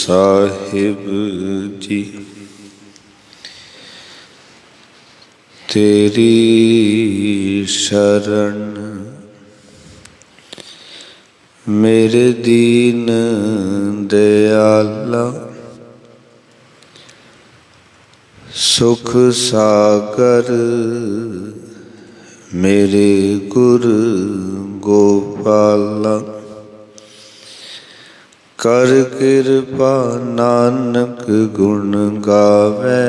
साहिब जी तेरी शरण मेरे दीन दयाला सुख सागर मेरे गुर गोपाला कर कृपा नानक गुण गावे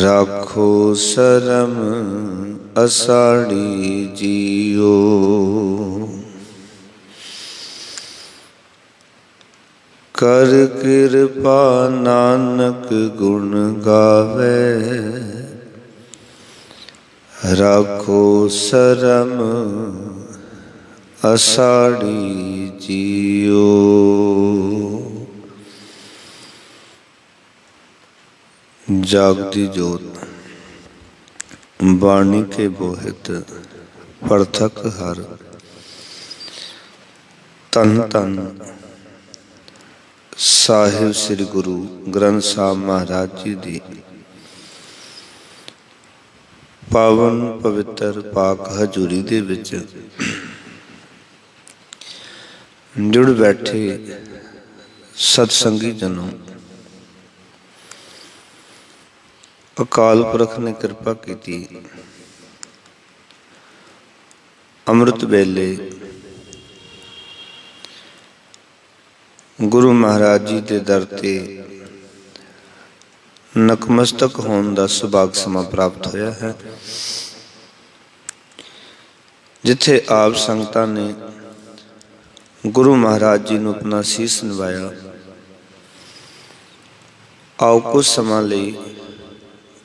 राखो शरम असाड़ी जियो। कर कृपा नानक गुण गावे राखो शरम असाड़ी जियो। जागती जोत बाणी के बोहित परथक हर धन धन साहिब श्री गुरु ग्रंथ साहब महाराज जी दी पावन पवित्र पाक हजूरी दे विच जुड़ बैठे सतसंगी जनों, अकाल पुरख ने कृपा की अमृत वेले गुरु महाराज जी के दर ते नकमस्तक होने का सुभाग समा प्राप्त होया है, जिथे आप संगतां ने गुरु महाराज जी नूं अपना सीस निवाया। आओ कुछ समय लई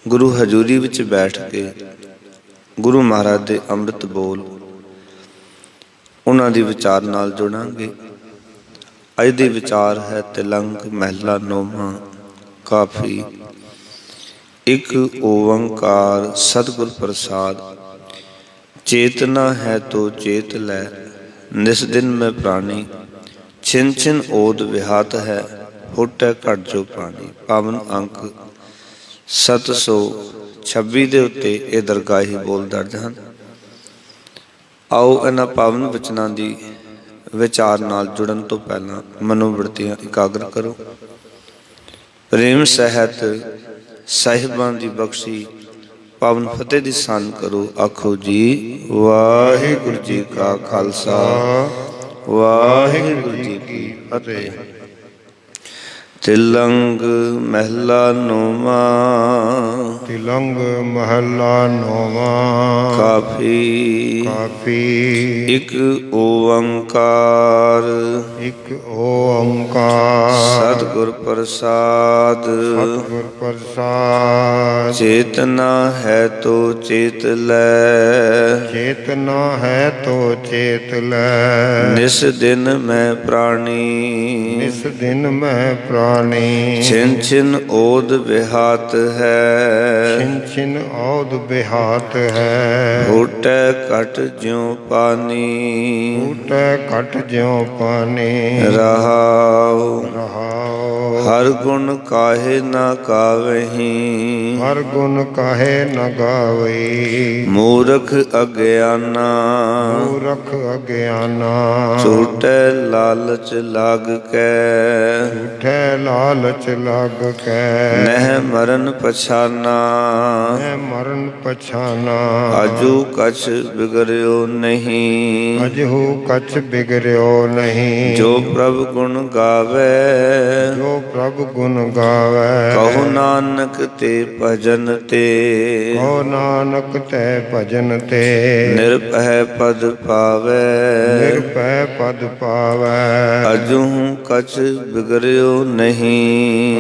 गुरु हजूरी विच बैठ के गुरु महाराज दे अमृत बोल उन्हां दी विचार नाल जुड़ांगे। अज दे विचार है तिलंग महला नौवां काफी। एक ओंकार सतगुर प्रसाद चेतना है तो चेत लै निस दिन में प्राणी छिन छिन ओद विहात है फुटै घट जो पानी। पावन अंक 726 ਦੇ ਉੱਤੇ ਇਹ ਦਰਗਾਹੀ ਬੋਲ ਦਰਜ ਹਨ। ਆਓ ਇਹਨਾਂ ਪਾਵਨ ਵਚਨਾਂ ਦੀ ਵਿਚਾਰ ਨਾਲ ਜੁੜਨ ਤੋਂ ਪਹਿਲਾਂ ਮਨੋਵਿਰਤੀਆਂ ਇਕਾਗਰ ਕਰੋ। ਪ੍ਰੇਮ ਸਹਿਤ ਸਾਹਿਬਾਂ ਦੀ ਬਖਸ਼ੀ ਪਾਵਨ ਫਤਿਹ ਦੀ ਸਾਨ ਕਰੋ। ਆਖੋ ਜੀ ਵਾਹਿਗੁਰੂ ਜੀ ਕਾ ਖਾਲਸਾ ਵਾਹਿਗੁਰੂ ਜੀ ਕੀ ਫਤਿਹ। तिलंग महला नौवां तिलंग महला नौवां काफी काफी। एक ओंकार सतगुर प्रसाद सतगुर प्रसाद। चेतना है तो चेत लै चेतना है तो चेत लै निस दिन में प्राणी निस दिन में प्राणी। छिन छिन ओद विहात है छिन छिन ओद विहात है फूटै घट ज्यों पानी फूटै घट ज्यों पानी। रहाओ हर गुण काहे न गावहीं हर गुण काहे न गावहीं। मूरख अज्ञाना झूठे लालच लाग के झूठे लालच लग के नह मरण पछाना मरण पछाना। अजू कछ बिगड़ियो नहीं अजू कछ बिगड़ियो नहीं। जो प्रभु गुण गावे जो प्रभु गुण गावे कहो नानक ते भजन ते कहो नानक ते भजन ते। निरभय पद पावे निरभय पद पावे अजू कछ बिगड़ियो नहीं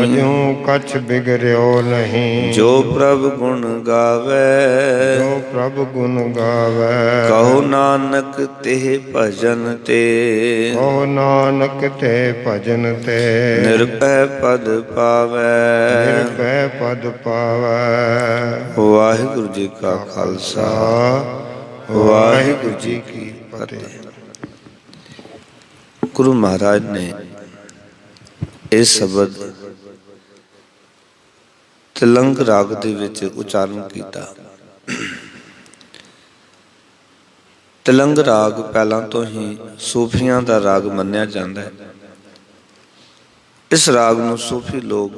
अजू कछ बिगड़ियो नहीं। जो प्रभु गुण गावे जो प्रभु गुण गावे कहो नानक ते भजन ते कहो नानक ते भजन ते। निरभय पद पावे निरभय पद पावे। वाहिगुरु जी का खालसा वाहिगुरु जी की फतेह। ਗੁਰੂ ਮਹਾਰਾਜ ਨੇ ਇਹ ਸ਼ਬਦ ਤਿਲੰਗ ਰਾਗ ਦੇ ਵਿੱਚ ਉਚਾਰਨ ਕੀਤਾ। ਤਿਲੰਗ ਰਾਗ ਪਹਿਲਾਂ ਤੋਂ ਹੀ ਸੂਫੀਆਂ ਦਾ ਰਾਗ ਮੰਨਿਆ ਜਾਂਦਾ ਹੈ। ਇਸ ਰਾਗ ਨੂੰ ਸੂਫੀ ਲੋਕ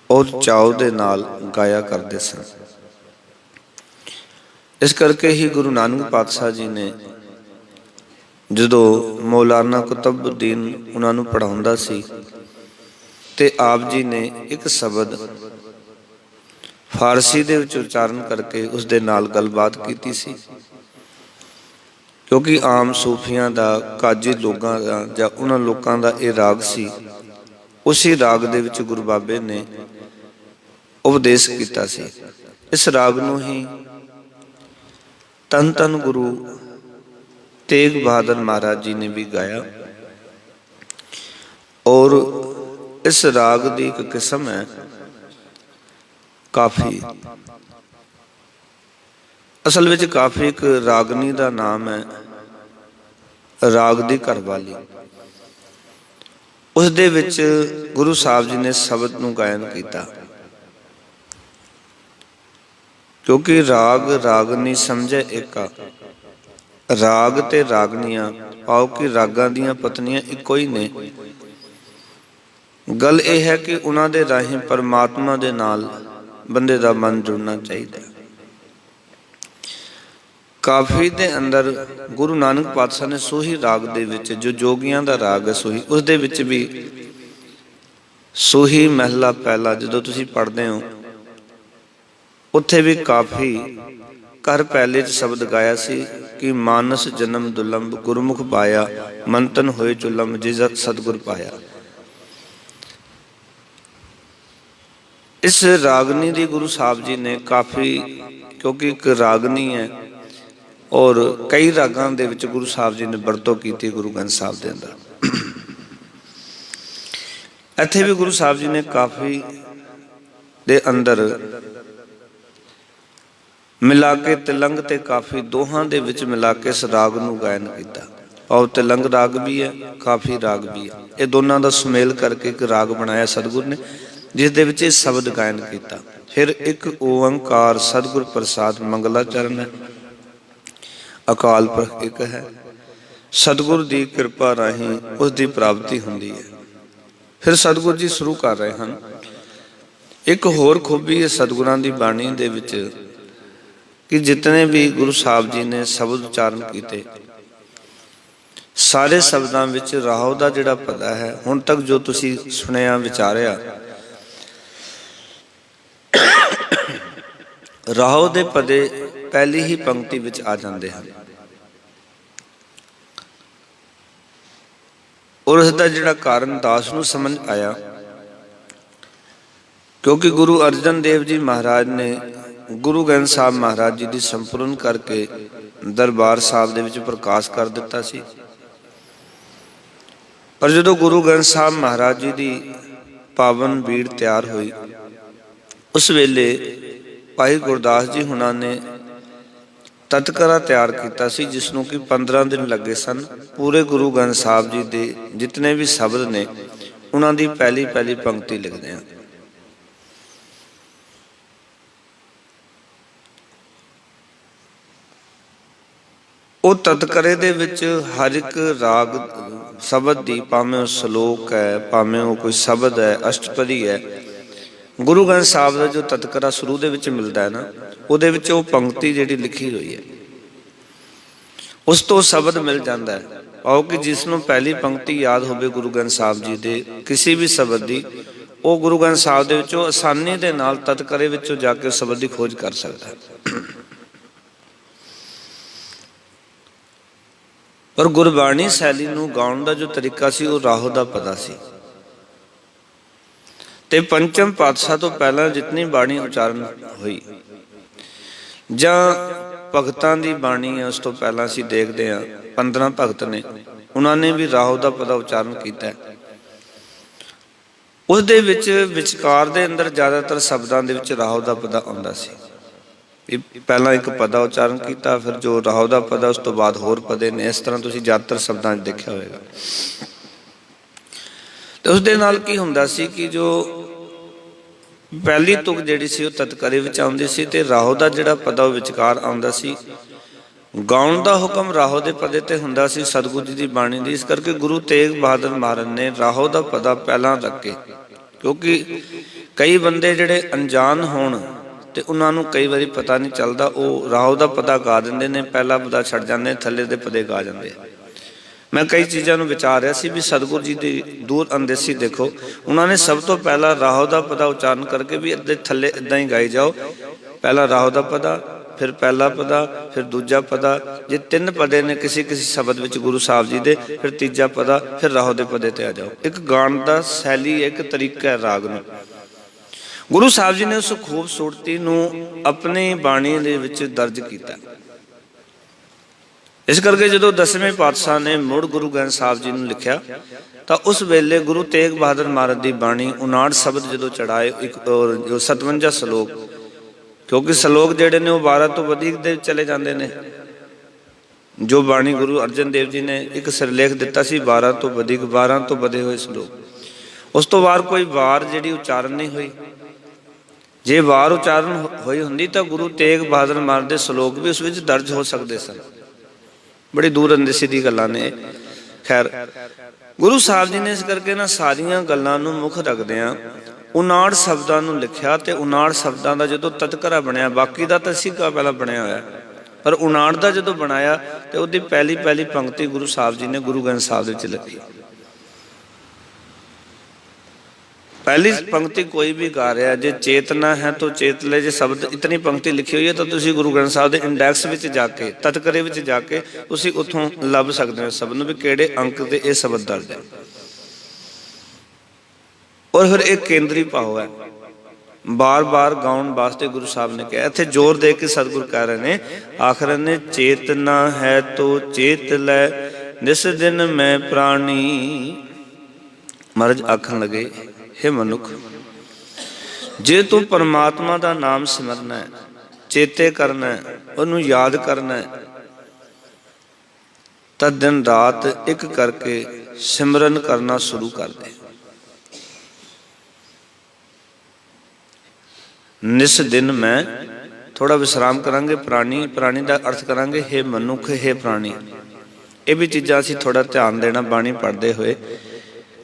ਬਹੁਤ ਚਾਅ ਦੇ ਨਾਲ ਗਾਇਆ ਕਰਦੇ ਸਨ। ਇਸ ਕਰਕੇ ਹੀ ਗੁਰੂ ਨਾਨਕ ਪਾਤਸ਼ਾਹ ਜੀ ਨੇ ਜਦੋਂ ਮੌਲਾਨਾ ਕੁਤਬਉੱਦੀਨ ਉਹਨਾਂ ਨੂੰ ਪੜ੍ਹਾਉਂਦਾ ਸੀ ਤੇ ਆਪ ਜੀ ਨੇ ਇੱਕ ਸ਼ਬਦ ਫਾਰਸੀ ਦੇ ਵਿੱਚ ਉਚਾਰਨ ਕਰਕੇ ਉਸ ਦੇ ਨਾਲ ਗੱਲਬਾਤ ਕੀਤੀ ਸੀ, ਕਿਉਂਕਿ ਆਮ ਸੂਫੀਆਂ ਦਾ, ਕਾਜੀ ਲੋਕਾਂ ਦਾ ਜਾਂ ਉਹਨਾਂ ਲੋਕਾਂ ਦਾ ਇਹ ਰਾਗ ਸੀ। ਉਸੇ ਰਾਗ ਦੇ ਵਿੱਚ ਗੁਰੂ ਬਾਬੇ ਨੇ ਉਪਦੇਸ਼ ਕੀਤਾ ਸੀ। ਇਸ ਰਾਗ ਨੂੰ ਹੀ ਧੰਨ ਧੰਨ ਗੁਰੂ ਤੇਗ ਬਹਾਦਰ ਮਹਾਰਾਜ ਜੀ ਨੇ ਵੀ ਗਾਇਆ। ਔਰ ਇਸ ਰਾਗ ਦੀ ਇੱਕ ਕਿਸਮ ਹੈ ਕਾਫੀ। ਅਸਲ ਵਿੱਚ ਕਾਫੀ ਇੱਕ ਰਾਗਨੀ ਦਾ ਨਾਮ ਹੈ, ਰਾਗ ਦੀ ਘਰਵਾਲੀ। ਉਸ ਦੇ ਵਿੱਚ ਗੁਰੂ ਸਾਹਿਬ ਜੀ ਨੇ ਸ਼ਬਦ ਨੂੰ ਗਾਇਨ ਕੀਤਾ, ਕਿਉਂਕਿ ਰਾਗ ਰਾਗਨੀ ਸਮਝੇ ਏਕਾ। ਰਾਗ ਤੇ ਰਾਗਨੀਆਂ ਆਓ ਕਿ ਰਾਗਾਂ ਦੀਆਂ ਪਤਨੀਆਂ ਇੱਕੋ ਹੀ ਨੇ। ਗੱਲ ਇਹ ਹੈ ਕਿ ਉਹਨਾਂ ਦੇ ਰਾਹੀਂ ਪਰਮਾਤਮਾ ਦੇ ਨਾਲ ਬੰਦੇ ਦਾ ਮਨ ਜੁੜਨਾ ਚਾਹੀਦਾ। ਕਾਫੀ ਦੇ ਅੰਦਰ ਗੁਰੂ ਨਾਨਕ ਪਾਤਸ਼ਾਹ ਨੇ ਸੋਹੀ ਰਾਗ ਦੇ ਵਿੱਚ, ਜੋ ਜੋਗੀਆਂ ਦਾ ਰਾਗ ਹੈ ਸੋਹੀ, ਉਸ ਦੇ ਵਿੱਚ ਵੀ ਸੋਹੀ ਮਹਿਲਾ ਪਹਿਲਾ ਜਦੋਂ ਤੁਸੀਂ ਪੜ੍ਹਦੇ ਹੋ ਉੱਥੇ ਵੀ ਕਾਫੀ ਘਰ ਪਹਿਲੇ 'ਚ ਸ਼ਬਦ ਗਾਇਆ ਸੀ ਕਿ ਮਾਨਸ ਜਨਮ ਦੁਲੰਭ ਗੁਰਮੁਖ ਪਾਇਆ, ਮੰਤਨ ਹੋਏ ਚੁਲੰਭ ਜਿਸ ਸਤਿਗੁਰ ਪਾਇਆ। ਇਸ ਰਾਗਨੀ ਦੀ ਗੁਰੂ ਸਾਹਿਬ ਜੀ ਨੇ ਕਾਫੀ, ਕਿਉਂਕਿ ਇੱਕ ਰਾਗਨੀ ਹੈ ਔਰ ਕਈ ਰਾਗਾਂ ਦੇ ਵਿੱਚ ਗੁਰੂ ਸਾਹਿਬ ਜੀ ਨੇ ਵਰਤੋਂ ਕੀਤੀ ਗੁਰੂ ਗ੍ਰੰਥ ਸਾਹਿਬ ਦੇ ਅੰਦਰ। ਇੱਥੇ ਵੀ ਗੁਰੂ ਸਾਹਿਬ ਜੀ ਨੇ ਕਾਫੀ ਦੇ ਅੰਦਰ ਮਿਲਾ ਕੇ ਤਿਲੰਗ ਤੇ ਕਾਫੀ ਦੋਹਾਂ ਦੇ ਵਿੱਚ ਮਿਲਾ ਕੇ ਇਸ ਰਾਗ ਨੂੰ ਗਾਇਨ ਕੀਤਾ। ਔਰ ਤਿਲੰਗ ਰਾਗ ਵੀ ਹੈ, ਕਾਫੀ ਰਾਗ ਵੀ ਹੈ। ਇਹ ਦੋਨਾਂ ਦਾ ਸੁਮੇਲ ਕਰਕੇ ਇੱਕ ਰਾਗ ਬਣਾਇਆ ਸਤਿਗੁਰ ਨੇ, ਜਿਸ ਦੇ ਵਿੱਚ ਇਹ ਸ਼ਬਦ ਗਾਇਨ ਕੀਤਾ। ਫਿਰ ਇੱਕ ਓੰਕਾਰ ਸਤਿਗੁਰ ਪ੍ਰਸਾਦ ਮੰਗਲਾਚਰਨ ਹੈ, ਅਕਾਲ ਪੁਰਖ ਇੱਕ ਹੈ। ਸਤਿਗੁਰ ਦੀ ਕਿਰਪਾ ਰਾਹੀਂ ਉਸ ਦੀ ਪ੍ਰਾਪਤੀ ਹੁੰਦੀ ਹੈ। ਫਿਰ ਸਤਿਗੁਰ ਜੀ ਸ਼ੁਰੂ ਕਰ ਰਹੇ ਹਨ। ਇੱਕ ਹੋਰ ਖੂਬੀ ਹੈ ਸਤਿਗੁਰਾਂ ਦੀ ਬਾਣੀ ਦੇ ਵਿੱਚ ਕਿ ਜਿਤਨੇ ਵੀ ਗੁਰੂ ਸਾਹਿਬ ਜੀ ਨੇ ਸ਼ਬਦ ਉਚਾਰਨ ਕੀਤੇ, ਸਾਰੇ ਸ਼ਬਦਾਂ ਵਿੱਚ ਰਾਹੋ ਦਾ ਜਿਹੜਾ ਪਦਾ ਹੈ, ਹੁਣ ਤੱਕ ਜੋ ਤੁਸੀਂ ਸੁਣਿਆ ਵਿਚਾਰਿਆ, ਰਾਹੋ ਦੇ ਪਦੇ ਪਹਿਲੀ ਹੀ ਪੰਕਤੀ ਵਿੱਚ ਆ ਜਾਂਦੇ ਹਨ। ਔਰ ਉਸ ਦਾ ਜਿਹੜਾ ਕਾਰਨ ਦਾਸ ਨੂੰ ਸਮਝ ਆਇਆ, ਕਿਉਂਕਿ ਗੁਰੂ ਅਰਜਨ ਦੇਵ ਜੀ ਮਹਾਰਾਜ ਨੇ ਗੁਰੂ ਗ੍ਰੰਥ ਸਾਹਿਬ ਮਹਾਰਾਜ ਜੀ ਦੀ ਸੰਪੂਰਨ ਕਰਕੇ ਦਰਬਾਰ ਸਾਹਿਬ ਦੇ ਵਿੱਚ ਪ੍ਰਕਾਸ਼ ਕਰ ਦਿੱਤਾ ਸੀ। ਪਰ ਜਦੋਂ ਗੁਰੂ ਗ੍ਰੰਥ ਸਾਹਿਬ ਮਹਾਰਾਜ ਜੀ ਦੀ ਪਾਵਨ ਬੀੜ ਤਿਆਰ ਹੋਈ, ਉਸ ਵੇਲੇ ਭਾਈ ਗੁਰਦਾਸ ਜੀ ਹੁਣਾਂ ਨੇ ਤਤਕਰਾ ਤਿਆਰ ਕੀਤਾ ਸੀ, ਜਿਸ ਨੂੰ ਕਿ 15 ਦਿਨ ਲੱਗੇ ਸਨ। ਪੂਰੇ ਗੁਰੂ ਗ੍ਰੰਥ ਸਾਹਿਬ ਜੀ ਦੇ ਜਿਤਨੇ ਵੀ ਸ਼ਬਦ ਨੇ ਉਹਨਾਂ ਦੀ ਪਹਿਲੀ ਪਹਿਲੀ ਪੰਕਤੀ ਲਿਖਦੇ ਹਨ। ਉਹ ਤਤਕਰੇ ਦੇ ਵਿੱਚ ਹਰ ਇੱਕ ਰਾਗ ਸ਼ਬਦ ਦੀ, ਭਾਵੇਂ ਉਹ ਸ਼ਲੋਕ ਹੈ, ਭਾਵੇਂ ਉਹ ਕੋਈ ਸ਼ਬਦ ਹੈ, ਅਸ਼ਟਪਦੀ ਹੈ, ਗੁਰੂ ਗ੍ਰੰਥ ਸਾਹਿਬ ਦਾ ਜੋ ਤਤਕਰਾ ਸ਼ੁਰੂ ਦੇ ਵਿੱਚ ਮਿਲਦਾ ਹੈ ਨਾ, ਉਹਦੇ ਵਿੱਚ ਉਹ ਪੰਕਤੀ ਜਿਹੜੀ ਲਿਖੀ ਹੋਈ ਹੈ ਉਸ ਤੋਂ ਸ਼ਬਦ ਮਿਲ ਜਾਂਦਾ ਹੈ। ਆਓ ਕਿ ਜਿਸ ਨੂੰ ਪਹਿਲੀ ਪੰਕਤੀ ਯਾਦ ਹੋਵੇ ਗੁਰੂ ਗ੍ਰੰਥ ਸਾਹਿਬ ਜੀ ਦੇ ਕਿਸੇ ਵੀ ਸ਼ਬਦ ਦੀ, ਉਹ ਗੁਰੂ ਗ੍ਰੰਥ ਸਾਹਿਬ ਦੇ ਵਿੱਚੋਂ ਆਸਾਨੀ ਦੇ ਨਾਲ ਤਤਕਰੇ ਵਿੱਚੋਂ ਜਾ ਕੇ ਸ਼ਬਦ ਦੀ ਖੋਜ ਕਰ ਸਕਦਾ ਹੈ। ਪਰ ਗੁਰਬਾਣੀ ਸ਼ੈਲੀ ਨੂੰ ਗਾਉਣ ਦਾ ਜੋ ਤਰੀਕਾ ਸੀ ਉਹ ਰਾਹੋ ਦਾ ਪਤਾ ਸੀ। ਤੇ ਪੰਚਮ ਪਾਤਸ਼ਾਹ ਤੋਂ ਪਹਿਲਾਂ ਜਿਤਨੀ ਬਾਣੀ ਉਚਾਰਨ ਹੋਈ ਜਾਂ ਭਗਤਾਂ ਦੀ ਬਾਣੀ ਹੈ, ਉਸ ਤੋਂ ਪਹਿਲਾਂ ਅਸੀਂ ਦੇਖਦੇ ਹਾਂ 15 ਭਗਤ ਨੇ, ਉਹਨਾਂ ਨੇ ਵੀ ਰਾਹੋ ਦਾ ਪਦਾ ਉਚਾਰਨ ਕੀਤਾ। ਉਸ ਦੇ ਵਿੱਚ ਵਿਚਕਾਰ ਦੇ ਅੰਦਰ ਜ਼ਿਆਦਾਤਰ ਸ਼ਬਦਾਂ ਦੇ ਵਿੱਚ ਰਾਹੋ ਦਾ ਪਦਾ ਆਉਂਦਾ ਸੀ। ਵੀ ਪਹਿਲਾਂ ਇੱਕ ਪਦਾ ਉਚਾਰਨ ਕੀਤਾ, ਫਿਰ ਜੋ ਰਾਹੋ ਦਾ ਪਦਾ ਉਸ ਤੋਂ ਬਾਅਦ ਹੋਰ ਪਦੇ ਨੇ। ਇਸ ਤਰ੍ਹਾਂ ਤੁਸੀਂ ਜ਼ਿਆਦਾਤਰ ਸ਼ਬਦਾਂ 'ਚ ਦੇਖਿਆ ਹੋਵੇਗਾ। ਤੇ ਉਸ ਦੇ ਨਾਲ ਕੀ ਹੁੰਦਾ ਸੀ ਕਿ ਜੋ ਪਹਿਲੀ ਤੁਕ ਜਿਹੜੀ ਸੀ ਉਹ ਤਤਕਰੇ ਵਿੱਚ ਆਉਂਦੀ ਸੀ ਤੇ ਰਾਹੋ ਦਾ ਜਿਹੜਾ ਪਦਾ ਉਹ ਵਿਚਕਾਰ ਆਉਂਦਾ ਸੀ। ਗਾਉਣ ਦਾ ਹੁਕਮ ਰਾਹੋ ਦੇ ਪਦੇ ਤੇ ਹੁੰਦਾ ਸੀ ਸਤਿਗੁਰੂ ਜੀ ਦੀ ਬਾਣੀ ਦੀ। ਇਸ ਕਰਕੇ ਗੁਰੂ ਤੇਗ ਬਹਾਦਰ ਮਹਾਰਾਜ ਨੇ ਰਾਹੋ ਦਾ ਪਦਾ ਪਹਿਲਾਂ ਰੱਖੇ, ਕਿਉਂਕਿ ਕਈ ਬੰਦੇ ਜਿਹੜੇ ਅਣਜਾਣ ਹੋਣ ਤੇ ਉਹਨਾਂ ਨੂੰ ਕਈ ਵਾਰੀ ਪਤਾ ਨਹੀਂ ਚੱਲਦਾ, ਉਹ ਰਾਹੋ ਦਾ ਪਦਾ ਗਾ ਦਿੰਦੇ ਨੇ, ਪਹਿਲਾ ਪਦਾ ਛੱਡ ਜਾਂਦੇ, ਥੱਲੇ ਦੇ ਪਦੇ ਗਾ ਜਾਂਦੇ। ਮੈਂ ਕਈ ਚੀਜ਼ਾਂ ਨੂੰ ਵਿਚਾਰ ਰਿਹਾ ਸੀ ਵੀ ਸਤਿਗੁਰੂ ਜੀ ਦੀ ਦੂਰ ਅੰਦੇਸੀ ਦੇਖੋ, ਉਹਨਾਂ ਨੇ ਸਭ ਤੋਂ ਪਹਿਲਾਂ ਰਾਹੋ ਦਾ ਪਦਾ ਉਚਾਰਨ ਕਰਕੇ ਵੀ ਅੱਧੇ ਥੱਲੇ ਇੱਦਾਂ ਹੀ ਗਾਈ ਜਾਓ। ਪਹਿਲਾਂ ਰਾਹੋ ਦਾ ਪਦਾ, ਫਿਰ ਪਹਿਲਾ ਪਦਾ, ਫਿਰ ਦੂਜਾ ਪਦਾ। ਜੇ 3 ਪਦੇ ਨੇ ਕਿਸੇ ਕਿਸੇ ਸ਼ਬਦ ਵਿੱਚ ਗੁਰੂ ਸਾਹਿਬ ਜੀ ਦੇ, ਫਿਰ ਤੀਜਾ ਪਦਾ, ਫਿਰ ਰਾਹੋ ਦੇ ਪਦੇ ਤੇ ਆ ਜਾਓ। ਇੱਕ ਗਾਣ ਦਾ ਸ਼ੈਲੀ, ਇੱਕ ਤਰੀਕਾ ਹੈ ਰਾਗ ਨੂੰ। ਗੁਰੂ ਸਾਹਿਬ ਜੀ ਨੇ ਉਸ ਖੂਬਸੂਰਤੀ ਨੂੰ ਆਪਣੀ ਬਾਣੀ ਦੇ ਵਿੱਚ ਦਰਜ ਕੀਤਾ। ਇਸ ਕਰਕੇ ਜਦੋਂ 10ਵੇਂ ਪਾਤਸ਼ਾਹ ਨੇ ਮੁੜ ਗੁਰੂ ਗ੍ਰੰਥ ਸਾਹਿਬ ਜੀ ਨੂੰ ਲਿਖਿਆ ਤਾਂ ਉਸ ਵੇਲੇ ਗੁਰੂ ਤੇਗ ਬਹਾਦਰ ਮਹਾਰਾਜ ਦੀ ਬਾਣੀ 59 ਸ਼ਬਦ ਜਦੋਂ ਚੜਾਏ, ਇੱਕ 57 ਸ਼ਲੋਕ, ਕਿਉਂਕਿ ਸ਼ਲੋਕ ਜਿਹੜੇ ਨੇ ਉਹ 12 ਤੋਂ ਵਧੇਕ ਦੇ ਚਲੇ ਜਾਂਦੇ ਨੇ। ਜੋ ਬਾਣੀ ਗੁਰੂ ਅਰਜਨ ਦੇਵ ਜੀ ਨੇ ਇੱਕ ਸਿਰਲੇਖ ਦਿੱਤਾ ਸੀ 12 ਤੋਂ ਵਧੇਕ, 12 ਤੋਂ ਵਧੇ ਹੋਏ ਸ਼ਲੋਕ। ਉਸ ਤੋਂ ਬਾਅਦ ਕੋਈ ਵਾਰ ਜਿਹੜੀ ਉਚਾਰਨ ਨਹੀਂ ਹੋਈ। ਜੇ ਵਾਰ ਉਚਾਰਨ ਹੋਈ ਹੁੰਦੀ ਤਾਂ ਗੁਰੂ ਤੇਗ ਬਹਾਦਰ ਮਹਾਰਾਜ ਦੇ ਸ਼ਲੋਕ ਵੀ ਉਸ ਵਿੱਚ ਦਰਜ ਹੋ ਸਕਦੇ ਸਨ। ਬੜੀ ਦੂਰ ਅੰਦੇਸੀ ਦੀ ਗੱਲਾਂ ਨੇ। ਖੈਰ, ਗੁਰੂ ਸਾਹਿਬ ਜੀ ਨੇ ਇਸ ਕਰਕੇ ਨਾ ਸਾਰੀਆਂ ਗੱਲਾਂ ਨੂੰ ਮੁੱਖ ਰੱਖਦਿਆਂ 59 ਸ਼ਬਦਾਂ ਨੂੰ ਲਿਖਿਆ ਤੇ 59 ਸ਼ਬਦਾਂ ਦਾ ਜਦੋਂ ਤਤਕਰਾ ਬਣਿਆ, ਬਾਕੀ ਦਾ ਤਾਂ ਸਿੱਕਾ ਪਹਿਲਾਂ ਬਣਿਆ ਹੋਇਆ, ਪਰ 59 ਦਾ ਜਦੋਂ ਬਣਾਇਆ ਤੇ ਉਹਦੀ ਪਹਿਲੀ ਪੰਕਤੀ ਗੁਰੂ ਸਾਹਿਬ ਜੀ ਨੇ ਗੁਰੂ ਗ੍ਰੰਥ ਸਾਹਿਬ ਦੇ ਵਿੱਚ ਲਿਖੀ। पहली पंक्ति कोई भी गा रहा है, जे चेतना है तो चेतले, जे शब्द इतनी पंक्ति लिखी हुई है तो तुसी गुरु ग्रंथ साहब के इंडैक्स में जाके, तत्करे में जाके तुसी उथों लभ सकते हो शब्द नूं भी किहड़े अंक ते इह शब्द दर्ज है। और फिर एक केंद्री भाव है, बार बार गाउन वास्ते गुरु साहब ने कहा, इत्थे जोर दे के सतगुरु कह रहे ने, आखिर ने चेतना है तो चेत लै जिस दिन मैं प्राणी। महाराज आखन लगे, हे मनुख, जे तू परमात्मा दा नाम सिमरना है, चेते करना है, उन्होंने याद करना है, तो दिन रात एक करके सिमरन करना शुरू कर दे। निस दिन मैं, थोड़ा विश्राम करांगे, प्राणी, प्राणी का अर्थ करांगे हे मनुख, हे प्राणी। ये भी चीज़ां असीं थोड़ा ध्यान देना बाणी पढ़ते हुए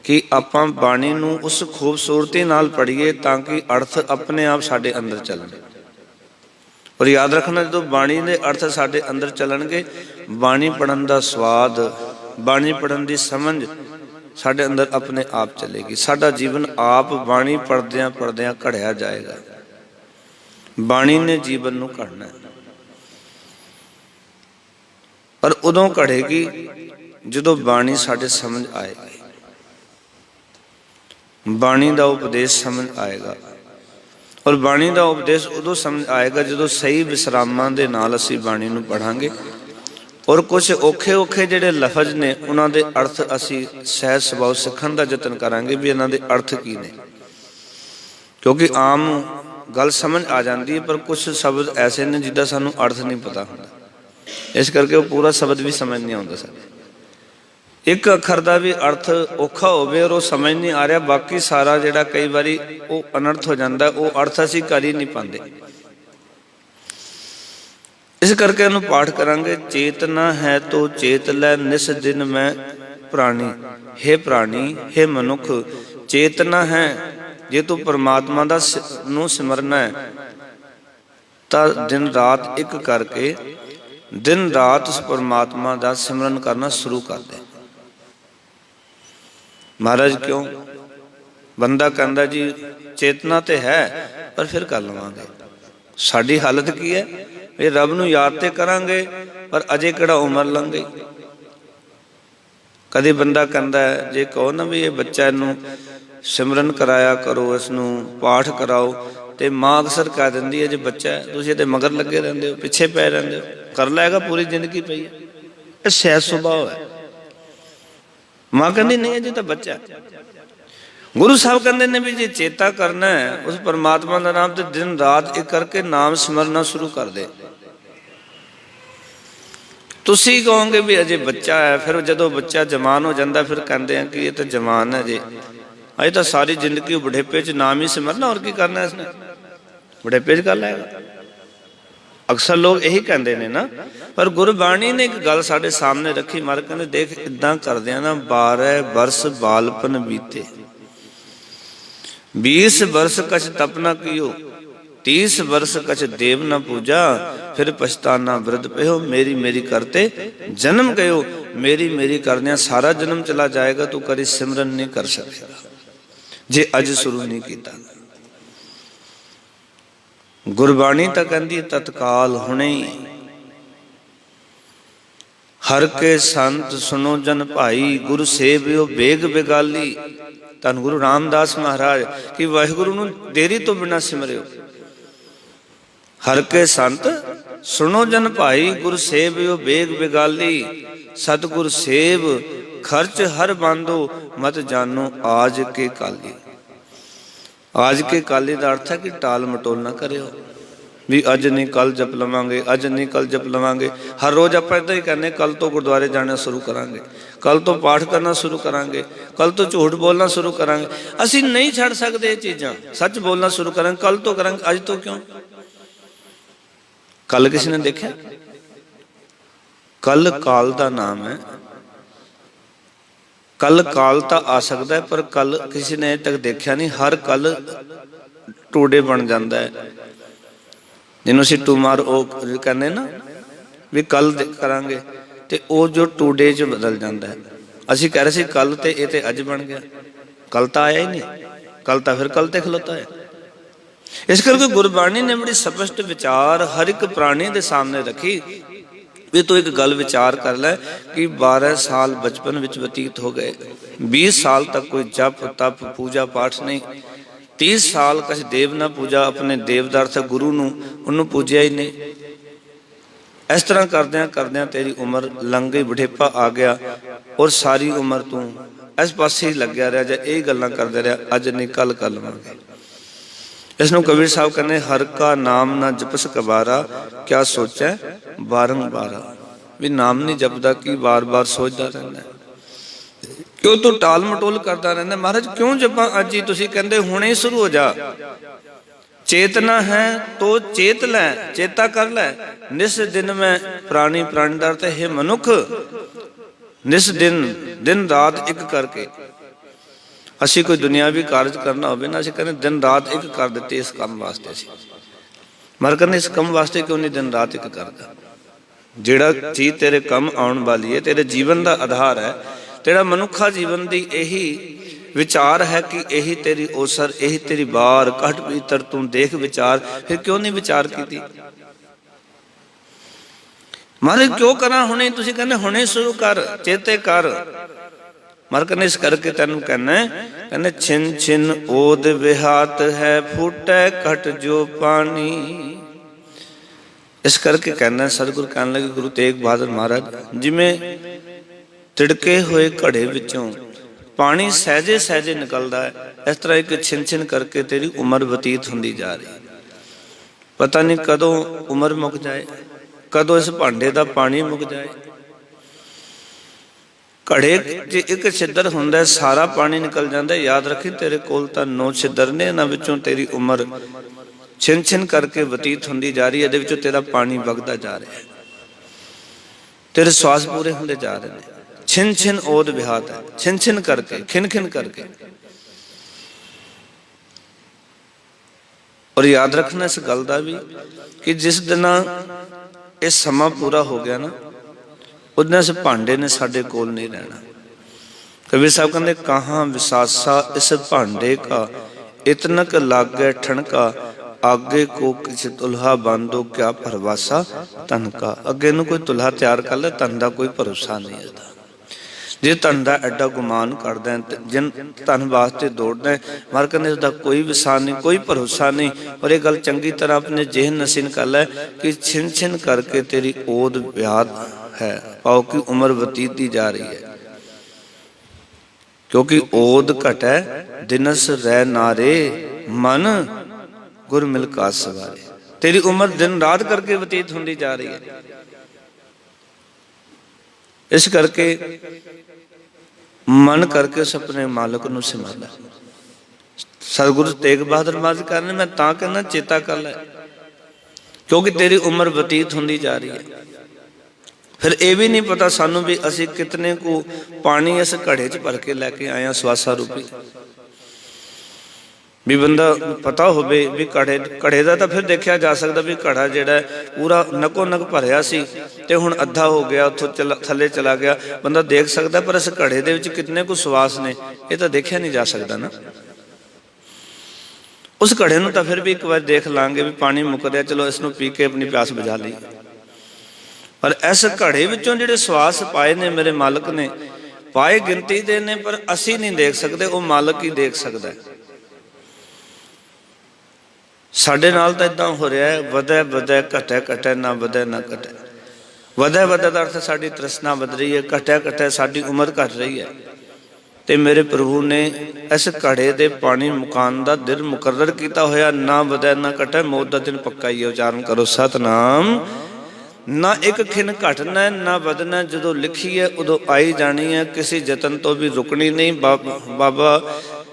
कि आपां बाणी नूं उस खूबसूरती नाल पढ़ीए ताकि अर्थ अपने आप साडे अंदर चलन। और याद रखना, जो बाणी दे अर्थ साडे अंदर चलणगे, बाणी पढ़न दा स्वाद, बाणी पढ़न दी समझ साडे अंदर अपने आप चलेगी। साडा जीवन आप बाणी पढ़दियां पढ़दियां घड़िया जाएगा। बाणी ने जीवन नूं घड़ना है, पर उदों घड़ेगी जदों बाणी साडे समझ आएगी, बाणी का उपदेश समझ आएगा। और बाणी का उपदेश उदों समझ आएगा जदों सही विश्रामां दे नाल असीं बाणी नूं पढ़ांगे। और कुछ औखे औखे जिहड़े लफज ने उन्हां दे अर्थ असीं सहज सुभाव सिੱਖਣ ਦਾ यतन करांगे भी इन्हां दे अर्थ की ने, क्योंकि आम गल समझ आ जाती है पर कुछ शब्द ऐसे ने जिदा सानू अर्थ नहीं पता होंदा, इस करके वो पूरा शब्द भी समझ नहीं आता। साडे एक अखर का भी अर्थ औखा होवे और वो समझ नहीं आ रहा, बाकी सारा जिहड़ा कई बारी वो अनर्थ हो जाता है, वो अर्थ असीं कर ही नहीं पाते। इस करके उन्हें पाठ करांगे, चेतना है तो चेत लै निस दिन मैं प्राणी। हे प्राणी, हे मनुख, चेतना है, जे तू परमात्मा दा नूं सिमरना है तो दिन रात एक करके दिन रात उस परमात्मा दा सिमरन करना शुरू कर दे। महाराज क्यों? बंदा कहता जी चेतना तो है पर फिर कर लवांगे। साडी हालत की है, ये रब नूं याद ते करांगे पर अजे किहड़ा उम्र लंघ गई। कदी बंदा कहता है, जे कहो ना भी ये बच्चा इनू सिमरन कराया करो, इसनूं पाठ कराओ, तो माँ अक्सर कह दिंदी है, जे बच्चा है तुसीं ते मगर लगे रहंदे हो, पिछे पै रहिंदे हो, कर लेगा पूरी जिंदगी पई है। ये सहज सुभाव है। माँ कहती नहीं है जी तो बच्चा है। गुरु साहब कहते ने भी जे चेता करना है उस परमात्मा का नाम तो दिन रात एक करके नाम सिमरना शुरू कर दे। तुसी कहोगे भी अजे बच्चा है, फिर जो बच्चा जवान हो जाता फिर कहते हैं कि ये तो जवान है, जे अजे तो सारी जिंदगी बुढ़ेपे च नाम ही सिमरना, और की करना इसने, बुढ़ेपे च कर लेगा। अक्सर लोग यही कहते हैं ना, पर गुरबाणी ने एक गल साडे सामने रखी। मार कहते देख इदा करदे ना 12 वर्ष बालपन बीते, 20 वर्ष कछ तप न कियो, 30 वर्ष कछ देव न पूजा, फिर पछताना वृद्ध पयो, मेरी मेरी करते जन्म गयो। मेरी मेरी करने सारा जन्म चला जाएगा, तू करी सिमरन नहीं कर सकेगा जे अज शुरू नहीं किया। गुरबाणी तो कहती तत्काल हुणे ही, हर के संत सुनो जन भाई, गुरु सेवियो बेग बेगाली। धन गुरु रामदास महाराज कि वाहिगुरु नूं देरी तो बिना सिमरियो। हर के संत सुनो जन भाई, गुरु सेवियो बेग बेगाली। सतगुर सेव खर्च हर बांधो, मत जानो आज के काली। आज के काली का अर्थ है कि टाल मटोल ना करियो, भी अज नहीं कल जप लवांगे, अज नहीं कल जप लवांगे। हर रोज आप इदा ही कहने कल तो गुरुद्वारे जाना शुरू करांगे, कल तो पाठ करना शुरू करांगे, कल तो झूठ बोलना शुरू करांगे। असी नहीं छड़ सकते ये चीज़ां, सच बोलना शुरू करांगे, कल तो करांगे, अज तो क्यों। कल किसी ने देखा? कल काल का नाम है। कल काल तो आ सकता है, पर कल किसी ने अजे तक देखा नहीं। हर कल टूडे बन जाता है, जिन्हों असीं टूमारो कहने ना भी कल करांगे, तो वो जो टूडे च बदल जाता है। असीं कह रहे सी कल, तो ये तो अज बन गया, कल तो आया ही नहीं, कल तो फिर कल तो खलोता है। इस करके गुरबाणी ने बड़ी स्पष्ट विचार हर एक प्राणी के सामने रखी भी तू एक गल विचार कर लै कि 12 साल बचपन विच बतीत हो गए, 20 साल तक कोई जप तप पूजा पाठ नहीं, 30 साल कछ देव ना पूजा, अपने देवदार से गुरु नूं उन्होंने पूजिया ही नहीं। इस तरह करद्या करद्या तेरी उम्र लंघ गई, बुढ़ेपा आ गया, और सारी उम्र तू इस पासे ही लग्या रहा, जां यही गल्लां करदा रहा, अज नहीं कल कर लवांगे। इसनों कबीर साहब कहने हर का नाम ना जपस कबारा, क्या सोचा बारंबार। भी नाम नहीं जपदा कि बार बार सोचता रहना, क्यों तू टाल मटोल करता रहना। महाराज क्यों जपा अज ही, तुसीं कहंदे हुणे ही शुरू हो जा। चेतना है तो चेत लै, चेता कर लै। निस दिन में प्राणी प्राणीदार ते हे मनुख, निस दिन दिन रात एक करके। असी कोई दुनियावी कार्य करना हो ना, असीं कहने दिन रात एक कर देते इस काम वास्ते। असीं मर करने इस काम वास्ते क्यों नहीं दिन रात एक करता। जिहड़ा चीज तेरे कम आउण वाली है, तेरे जीवन का आधार है, तेरा मनुखा जीवन की यही विचार है कि यही तेरी ओसर, यही तेरी बार कट पीतर, तू देख विचार। फिर क्यों नहीं विचार की? महाराज क्यों करा हुणे, तुसीं कहने हुणे शुरू कर, चेते कर। मर कहने इस करके तेन कहना कहने छिन छिन ओद विहात है, फूटे घट जो पानी। इस करके कहना सतगुरु कहने लगे गुरु तेग बहादुर महाराज, जिमें तिड़के हुए घड़े विचों पानी सहजे सहजे निकलता है, इस तरह एक छिन छिन करके तेरी उम्र बतीत होंदी जा रही। पता नहीं कदों उम्र मुक जाए, कदों इस भांडे का पानी मुक जाए। घड़े जे एक छिद्र हुंदा सारा पानी निकल जाता है। याद रखी तेरे कोल तां 9 छिद्र ने, इन्हां विचों तेरी उम्र छिन छिन करके बतीत होंदी जा रही है, इहदे विचों तेरा पानी वगदा जा रहा है, तेरे श्वास पूरे होंदे जा रहे हैं। छिन छिन ओद विहात है, छिन छिन करके, खिन खिन करके। और याद रखना इस गल का भी कि जिस दिन ये समा पूरा हो गया ना, उस इस भांडे ने साडे कोल नहीं रहना। कबीर साहब कहते कहाँ विसासा इस भांडे का, इतनक लागे ठणका, आगे को किसी तुल्हा बांधो क्या भरवासा तन का। अगे नूं कोई तुल्हा तैयार कर ले, तन का कोई भरोसा नहीं है। जे धन का एडा गुमान करदा है, जिन धन वास्ते दौड़ना है, मर कहने उसका कोई विसार नहीं, कोई भरोसा नहीं। और ये गल चंगी तरह अपने जेहन नसीन कर लै कि छिन छिन करके तेरी ओद व्याध है, पाओ की उम्र बतीती जा रही है। क्योंकि ओद घटै दिनस रह नारे, मन गुर मिल काज सवारे। तेरी उम्र दिन रात करके बतीत होंदी जा रही है। इस करके मन करके उस अपने मालिक नूं संभाला। सतगुरु तेग बहादुर महाराज कहने, मैं तां कहना चेता कर लै, क्योंकि तेरी उम्र बतीत होंदी जा रही है। फिर ये भी नहीं पता सानू भी असी कितने को पानी इस घड़े च भर के लैके आए हैं स्वासा रूपी। भी बंदा पता हो भी घड़े का तो फिर देखा जा सकता भी घड़ा जिहड़ा पूरा नको नक भरिया सी ते हुण अद्धा हो गया, उत्थों थले चला गया, बंदा देख सकता, पर इस घड़े दे विच कितने को स्वास ने ये तो देखा नहीं जा सकता ना। उस घड़े नूं तो फिर भी एक बार देख लांगे भी पानी मुक रहा, चलो इसनूं पी के अपनी प्यास बुझा ली। पर इस घड़े विचों जिहड़े स्वास पाए ने मेरे मालिक ने, पाए गिनती दे ने, पर असी नहीं देख सकते, वो मालिक ही देख सकता है। साडे नाल तो इदां हो रहा है, वधै वधै घटै घटै, ना वधै ना घटै। वधै वधै का अर्थ साडी तृष्णा वध रही है, घटै घटै साडी उम्र घट रही है। ते मेरे प्रभु ने इस घड़े दे पानी मुकान दा दिन मुकर्रर किया होया, ना वधै ना घटै, मौत दा दिन पक्का ही। उच्चारण करो सतनाम। ना एक खिन घटना ना वधना, जदों लिखी है उदों आई जानी है, किसी जतन तो भी रुकनी नहीं। बाबा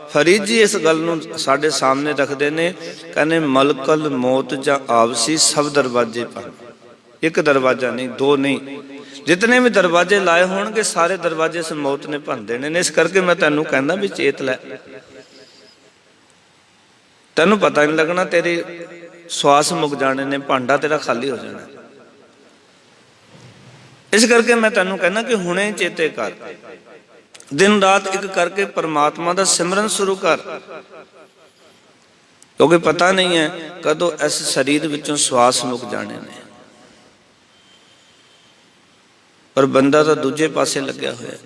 फरीद जी इस गल नूं साडे सामने रखते ने, कहने मलकल मौत जां आवसी सब दरवाजे पर, एक दरवाजा नहीं, दो नहीं, जितने भी दरवाजे लाए होणगे सारे दरवाजे इस मौत ने भन देने ने। इस करके मैं तैनूं कहना भी चेत लै, तैनूं पता नहीं लगना, तेरे श्वास मुक जाने ने, भांडा तेरा खाली हो जाना। इस करके मैं तैनूं कहना कि हुणे चेते कर, दिन रात एक करके परमात्मा का सिमरन शुरू कर, क्योंकि पता नहीं है कदों इस शरीर विचों श्वास मुक जाने ने। पर बंदा तो दूजे पासे लग्या होया।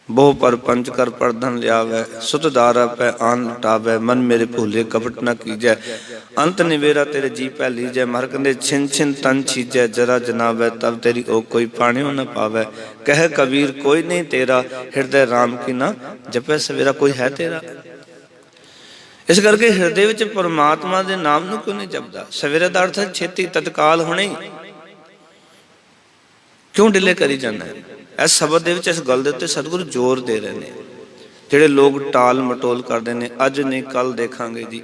बहु पर पंच कर परधन लियावै, सुत दारा पै आन लुटावै, मन मेरे भूले कपट न कीजै, अंत निवेरा तेरे जी पै लीजै, मरकंदे छिन छिन तन छीजै, जरा जनावै तब तेरी ओ कोई पाणियों न पावै, कह कबीर कोई नहीं तेरा, हृदय राम की ना जपै सवेरा, कोई है तेरा। इस करके हृदय विच परमात्मा दे नाम नूं क्यों नहीं जपदा? सवेरे दा अर्थ छेती तत्काल होणे, क्यों डिले करी जाना है? इस शब्द दे विच इस गल दे उत्ते सतगुरु जोर दे रहे हैं। जिहड़े लोग टाल मटोल करते हैं, अज नहीं कल देखांगे जी,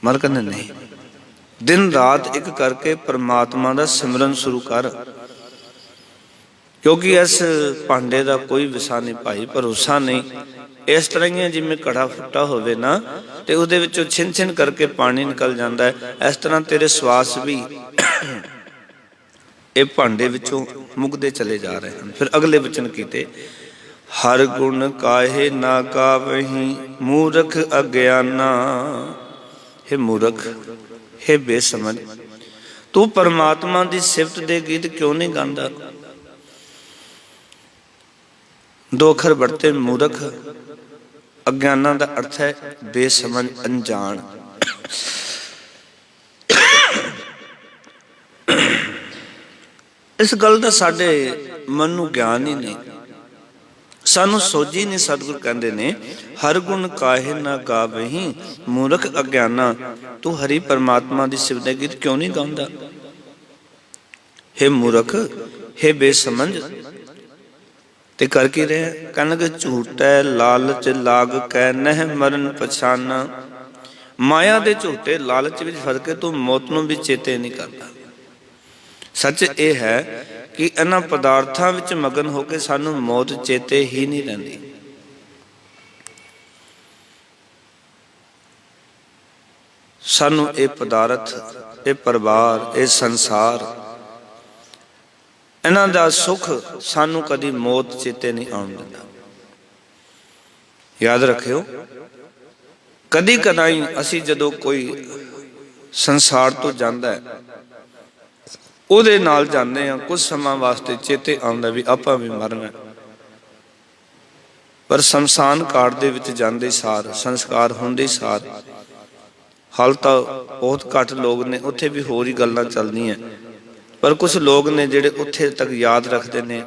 मर कहने नहीं, दिन रात एक करके परमात्मा का सिमरन शुरू कर, क्योंकि इस भांडे का कोई विसा नहीं भाई, भरोसा नहीं। इस तरह ही जिवें घड़ा फुटा होवे ना, तो उहदे विचों छिन छिन करके पानी निकल जाता है, इस तरह तेरे श्वास भी ये भांडे विचों मुकदे चले जा रहे हैं। फिर अगले वचन कीते, हर गुण काहे ना गावहीं, मूर्ख अज्ञाना। हे मूर्ख, हे बेसमझ, तू परमात्मा की सिफत दे गीत क्यों नहीं गांदा? दो अखर बढ़ते, मूर्ख, अज्ञाना का अर्थ है बेसमझ, अनजान। इस गल का साडे मन नूं ज्ञान ही नहीं, सानू सोझी नहीं। सतगुर कहते ने, हर गुण काहे ना गावहीं, मूर्ख अज्ञाना, तू हरि परमात्मा की सिफत गीत क्यों नहीं गांदा? हे मूर्ख, हे बेसमझ, ते कर की रहे? कहने झूठै लालच लाग कै नह मरन पछाना। माया दे झूठे लालच विच फस के तू मौत नूं भी चेते नहीं करता। सच ये है कि इन्हां पदार्थां विच मगन होकर सानू मौत चेते ही नहीं रहिंदी। सानू ये पदार्थ, ये परिवार, ये संसार, इन्हां दा सुख सानू कदी मौत चेते नहीं आउण दिंदा। याद रखियो, कदी कदाई असी जदों कोई संसार तो जांदा है, ਉਹਦੇ नाल जाते हैं, कुछ समा वास्ते चेते आउंदा भी आपां भी मरना, पर शमशान घाट दे विच जांदे सार, संस्कार होंदे सार, हाल तो बहुत घट लोग ने, उत्थे भी होर ही गल्लां चलदियां, पर कुछ लोग ने जिहड़े उत्थे तक याद रखते हैं,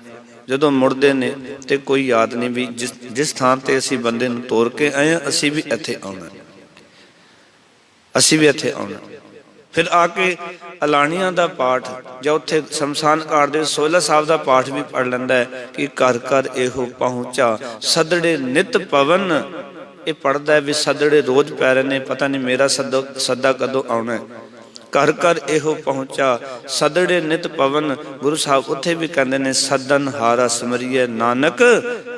ਜਦੋਂ ਮੁੜਦੇ ਨੇ ਤੇ ਕੋਈ ਯਾਦ ਨਹੀਂ ਵੀ ਜਿਸ ਥਾਂ ਤੇ ਅਸੀਂ ਬੰਦੇ ਨੂੰ ਤੋਰ ਕੇ ਆਏ ਹਾਂ, ਅਸੀਂ ਵੀ ਇੱਥੇ ਆਉਣਾ, ਅਸੀਂ ਵੀ ਇੱਥੇ ਆਉਣਾ। ਫਿਰ ਆ ਕੇ ਅਲਾਣੀਆਂ ਦਾ ਪਾਠ ਜਾਂ ਉੱਥੇ ਸ਼ਮਸ਼ਾਨ ਘਾਟ ਦੇ ਸੋਹਿਲਾ ਸਾਹਿਬ ਦਾ ਪਾਠ ਵੀ ਪੜ੍ਹ ਲੈਂਦਾ ਹੈ ਕਿ ਘਰ ਘਰ ਇਹੋ ਪਹੁੰਚਾ ਸਦੜੇ ਨਿਤ ਪਵਨ। ਇਹ ਪੜ੍ਹਦਾ ਹੈ ਵੀ ਸਦੜੇ ਰੋਜ਼ ਪੈ ਰਹੇ ਨੇ, ਪਤਾ ਨਹੀਂ ਮੇਰਾ ਸੱਦਾ ਕਦੋਂ ਆਉਣਾ। ਘਰ ਘਰ ਇਹੋ ਪਹੁੰਚਾ ਸਦੜੇ ਨਿਤ ਪਵਨ। ਗੁਰੂ ਸਾਹਿਬ ਉੱਥੇ ਵੀ ਕਹਿੰਦੇ ਨੇ ਸਦਨ ਹਾਰਾ ਸਿਮਰਿਐ ਨਾਨਕ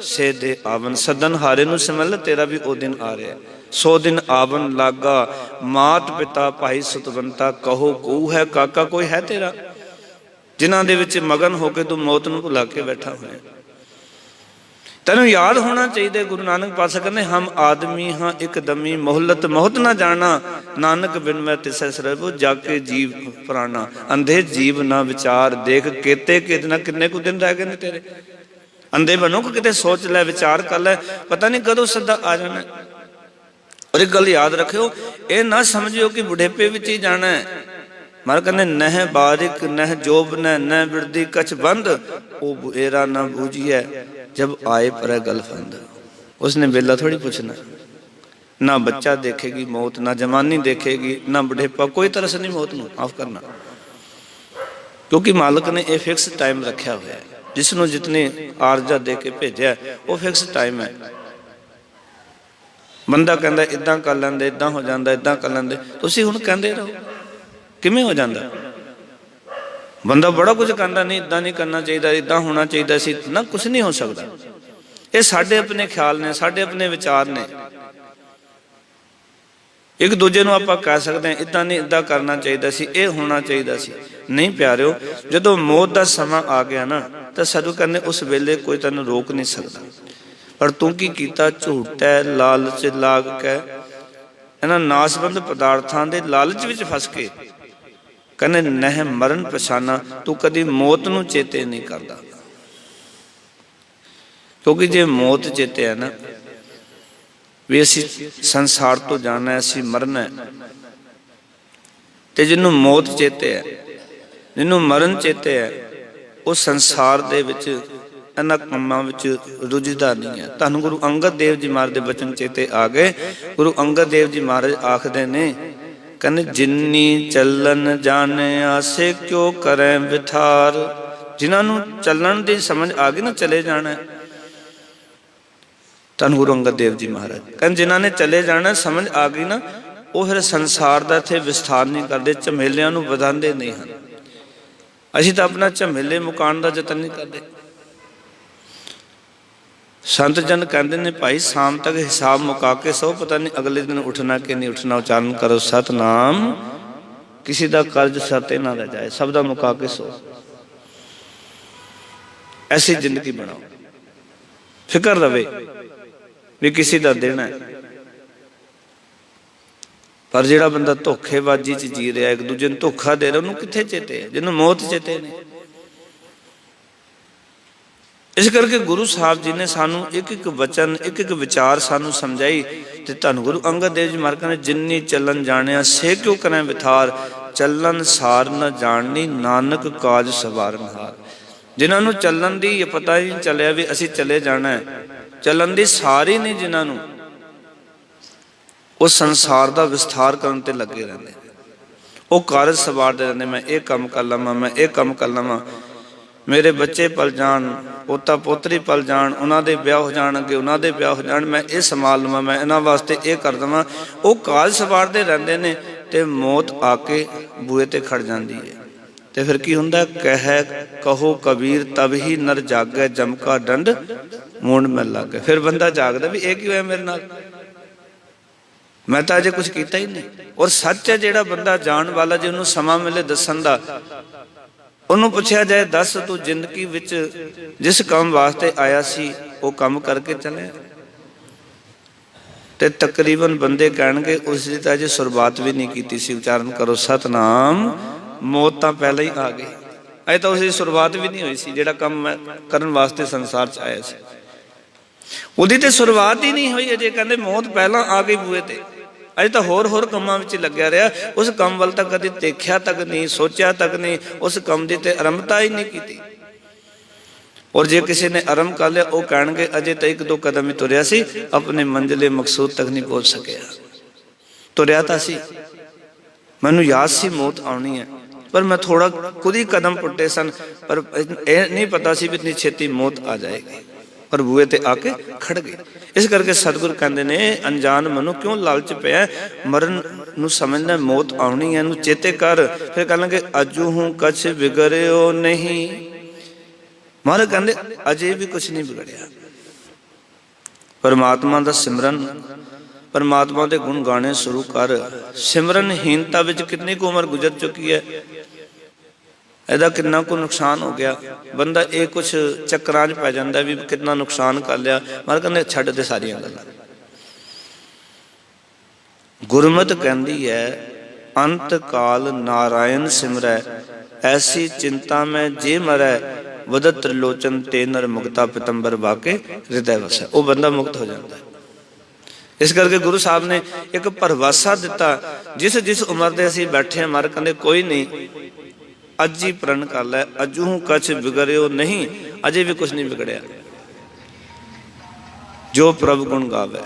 ਸੇ ਦੇ ਆਵਨ। ਸਦਨ ਹਾਰੇ ਨੂੰ ਸਿਮਰ, ਤੇਰਾ ਵੀ ਉਹ ਦਿਨ ਆ ਰਿਹਾ। 100 ਦਿਨ ਆਵਨ ਲਾਗਾ ਮਾਤ ਪਿਤਾ ਭਾਈ ਸਤਵੰਤਾ, ਕਹੋ ਕੂ ਹੈ ਕਾਕਾ ਕੋਈ ਹੈ ਤੇਰਾ। ਜਿਨ੍ਹਾਂ ਦੇ ਵਿੱਚ ਮਗਨ ਹੋ ਕੇ ਤੂੰ ਮੌਤ ਨੂੰ ਭੁਲਾ ਕੇ ਬੈਠਾ ਹੋਇਆ। ਤੈਨੂੰ ਯਾਦ ਹੋਣਾ ਚਾਹੀਦਾ। ਗੁਰੂ ਨਾਨਕ ਪਾਤਸ਼ਾਹ ਕਹਿੰਦੇ ਹਮ ਆਦਮੀ ਹਾਂ ਇੱਕ ਦਮੀ, ਮੋਹਲਤ ਮੋਹਤ ਨਾ ਜਾਣਾ, ਨਾਨਕ ਬਿਨ ਮੈਂ ਤਿਸੈ ਸਰਬ ਜਾ ਕੇ ਜੀਵ ਪ੍ਰਾਣਾ। ਅੰਧੇ ਜੀਵ ਨਾ ਵਿਚਾਰ ਦੇਖ, ਕੇਤੇ ਕਿਤਨਾ ਕਿੰਨੇ ਕੁ ਦਿਨ ਰਹਿ ਗਏ ਨੇ ਤੇਰੇ। ਅੰਧੇ ਬਣੋ ਕਿ ਕਿਤੇ ਸੋਚ ਲੈ, ਵਿਚਾਰ ਕਰ ਲੈ, ਪਤਾ ਨਹੀਂ ਕਦੋਂ ਸੱਦਾ ਆ ਜਾਣਾ। ਔਰ ਇੱਕ ਗੱਲ ਯਾਦ ਰੱਖਿਓ, ਇਹ ਨਾ ਸਮਝਿਓ ਕਿ ਬੁਢੇਪੇ ਵਿੱਚ ਹੀ ਜਾਣਾ ਹੈ। ਮਹਾਰਾਜ ਕਹਿੰਦੇ ਨਹਿ ਬਾਰਿਕ ਨਹਿ ਜੋਬ ਨਹਿ ਬਿਰਦੀ ਕਛ ਬੰਦ, ਉਹ ਬੁਏਰਾ ਨਾ ਬੂਝੀਐ जब आए पर गलफंद। उसने बेला थोड़ी पूछना, ना बच्चा देखेगी मौत, ना जवानी देखेगी, ना बुढ़ेपा, कोई तरस नहीं मौत नूं, माफ करना। क्योंकि मालिक ने यह फिक्स टाइम रखा हुआ है, जिसनों जितनी आरजा दे के भेजा वो फिक्स टाइम है। बंदा कहता इदां कर लेंदे, इदां हो जाता, इदां कर लेंदे, तुसीं हुण कहंदे रहो किवें हो जाता। बंदा बड़ा कुछ कहता नहीं इदां नहीं करना चाहिए, इदां होना चाहिए सी ना, कुछ नहीं हो सकता। ये साडे अपने ख्याल ने, साडे अपने विचार ने। एक दूजे नूं आपां कह सकते हैं इदां नहीं इदां करना चाहिए सी, ये होना चाहिए सी। नहीं प्यारिओ, जदों मौत दा समा आ गया ना तो साडू कहंदे उस वेले कोई तैनूं रोक नहीं सकता। पर तूं की कीता, झूठै लालच लाग के इन्हां नासबंद पदार्थां दे लालच विच फस के कहने नह मरण पछाना, तू कदी मौत नूं चेते नहीं करता। क्योंकि जे मौत चेते है ना भी असी संसार तो जाना है, असी मरना है, ते जिन्हों मौत चेते है, जिन्हों मरण चेते है, वो संसार दे विच इन्हां कामां विच रुझदा नहीं है। धन गुरु अंगद देव जी महाराज दे बचन चेते आ गए। गुरु अंगद देव जी महाराज आखदे ने कहने जिन्नी चलन जाने आसे क्यों करें बिथार। जिन्होंने चलन की समझ आ गई ना, चले जाना है। धन गुरु अंगद देव जी महाराज कहते जिन्होंने चले जाना समझ आ गई ना, वो फिर संसार का इत्थे विस्तार नहीं करते, झमेलियां नूं वधांदे नहीं हैं। असीं तां अपना झमेले मुकाउण दा यतन नहीं करते। संत जन कहते हैं भाई शाम तक हिसाब मुका के सो, पता नहीं अगले दिन उठना कि नहीं उठना। उच्चारण करो सतनाम, किसी का कर्ज सते ना रह जाए, सब दा मुका के सो। ऐसी जिंदगी बनाओ, फिक्र रवे भी किसी का देना है। पर जिहड़ा बंदा धोखेबाजी च जी रहा, एक दूजे नूं धोखा दे रहा, उन्होंने कित्थे चेते है, जिन्होंने मौत चेते ने। इस करके गुरु साहब जी ने सानू एक एक वचन, एक एक विचार सानू समझाई। ते धन गुरु अंगद देव जी महाराज ने जिन्नी चलन जाने से क्यों करें विथार, चलन सार न जाननी नानक काज सवारन हार। जिन्होंने चलन दी ये पता ही नहीं चलिया भी असी चले जाना है, चलन दी सार ही नहीं जिन्होंने, वो संसार का विस्तार करने ते लगे रहते, वो कारज सवारते रहते। मैं ये काम कर लवां, मैं ये काम कर लवां, मेरे बच्चे पल जान, पोता पोतरी पल जान, उन्होंने ब्याह हो जान, अगे उन्होंने ब्याह हो जान, मैं ये संभाल लवां, मैं इन्हां वास्ते ये कर देवां। वो काज सवारते रहते हैं ते मौत आके बूहे ते खड़ जाती है। तो फिर की हुंदा, कह कहो कबीर तब ही नर जागे, जम का डंड मूंड में लग गए। फिर बंदा जागदा भी ये क्यों है मेरे नाल, मैं तो अजे कुछ किया ही नहीं। और सच है जिहड़ा बंदा जान वाला, जे उन्होंने समा मिले दसन दा, उन्होंने पूछा जाए दस तू जिंदगी विच जिस काम वास्ते आया सी वो काम करके चले, ते तकरीबन बंदे कहणगे उसकी तो अजे शुरुआत भी नहीं की सी। उच्चारण करो सतनाम, मौत तो पहले ही आ गई, अजे तो उसकी शुरुआत भी नहीं हुई सी। जिहड़ा काम मैं करन वास्ते संसार च आया सी उहदी ते शुरुआत ही नहीं हुई, अजे कहंदे मौत पहला आ गई बूहे ते। अजे तो होर कामां विच लग्या रहा, उस काम वाल तक कदी देखिया तक नहीं, सोचा तक नहीं, उस काम की तो आरंभता ही नहीं की। और जे किसी ने आरंभ कर लिया वो कहेंगे अजे तो 1-2 कदम ही तुरया सी, अपने मंजिले मकसूद तक नहीं पहुंच सकिया। तुरया तो सी, मैनू याद सी मौत आनी है, पर मैं थोड़ा खुद ही कदम पुट्टे सन, पर यह नहीं पता सी भी इतनी छेती मौत आ जाएगी, पर बूहे ते आके खड़ गई। इस करके सतगुरु कहते ने अनजान मनु क्यों लालच पिया, मरण नू समझना मौत आनी है, चेते कर। फिर कहेंगे अजू हूं कछ बिगड़ियो नहीं, महाराज कहते अजे भी कुछ नहीं बिगड़िया। परमात्मा का सिमरन, परमात्मा के गुण गाने शुरू कर। सिमरनहीनता विच कितनी को उम्र गुजर चुकी है, ਇਹਦਾ कितना को नुकसान हो गया। बंदा ये कुछ चक्रां च पै जाता भी कितना नुकसान कर लिया, महाराज कहते छड्ड दे सारियां गल्लां। गुरमत कहती है अंत काल नारायण सिमरै, ऐसी चिंता में जे मरै, वदत त्रिलोचन ते नर मुक्ता पितंबर वाके हृदय वसै। वो बंदा मुक्त हो जाता है। इस करके गुरु साहब ने एक भरवासा दिता, जिस जिस उम्र के असीं बैठे हैं, महाराज कहते कोई नहीं अज ही प्रण कर लै, अजू कछ बिगड़ियो नहीं, अजे भी कुछ नहीं बिगड़िया। जो प्रभु गुण गावे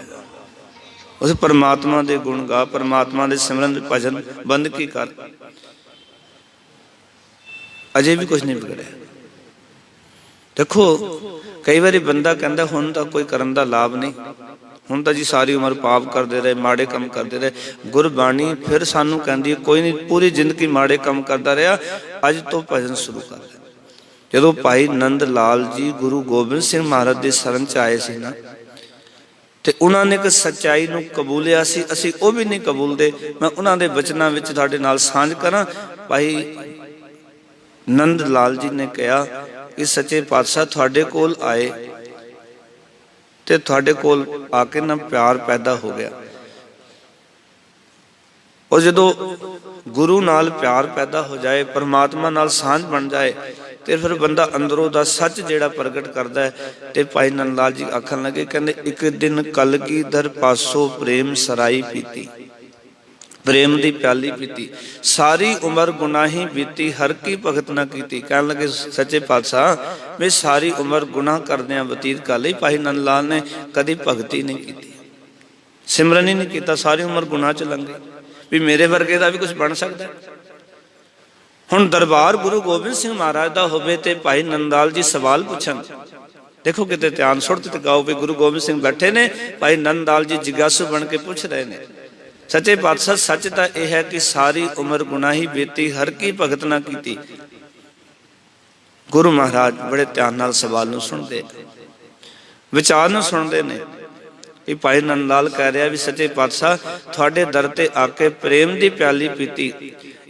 उस परमात्मा दे गुण गा, परमात्मा दे सिमरन भजन बंदगी कर, अजे भी कुछ नहीं बिगड़िया। देखो कई बार बंदा कहता हुण तां कोई करन दा लाभ नहीं, हुण तां जी सारी उम्र पाप करते रहे, माड़े काम करते रहे। गुरबाणी फिर सानू कहती है कोई नहीं, पूरी जिंदगी माड़े काम करता रहा, अज तो भजन शुरू कर। जदों भाई नंद लाल जी गुरु गोबिंद सिंह महाराज के शरण च आए सी ना, ते उन्होंने एक सच्चाई नूं कबूलिया सी, असीं वो भी नहीं कबूलते। मैं उन्हां दे वचनां विच तुहाडे नाल सांझ करां। भाई नंद लाल जी ने कहा कि सच्चे पातशाह तुहाडे कोल आए ते तुहाडे कोल आके ना प्यार पैदा हो गया, और जदों गुरु नाल प्यार पैदा हो जाए, परमात्मा नाल सांझ बन जाए, तो फिर बंदा अंदरों दा सच जिहड़ा प्रगट करता है। तो भाई नंद लाल जी आखन लगे, कहंदे एक दिन कलगीधर पासों प्रेम सराई पीती, प्रेम की प्याली पीती, सारी उम्र गुनाही बीती, हर की भगत ना कीती। कहने लगे सच्चे पातशाह मैं सारी उम्र गुनाह करदे बतीत कर ली, भाई नंद लाल ने कभी भगती नहीं की, सिमरन ही नहीं किया, सारी उम्र गुनाह च लंघ गई, भी मेरे वर्गे का भी कुछ बन सकता है। हुण दरबार गुरु गोबिंद सिंह महाराज का होवे ते भाई नंद लाल जी सवाल पूछन, देखो किते ध्यान सुरत टिकाओ भी गुरु गोबिंद सिंह बैठे ने, भाई नंद लाल जी जिज्ञासु बन के पूछ रहे हैं, सच्चे पातशाह सच तो यह है कि सारी उम्र गुनाही बीती, हर की भगत ना की। गुरु महाराज बड़े ध्यान नाल सवाल नूं सुनते, विचार नूं सुनते ने कि भाई नंद लाल कह रहा भी सच्चे पातशाह तुहाडे दर ते आके प्रेम की प्याली पीती,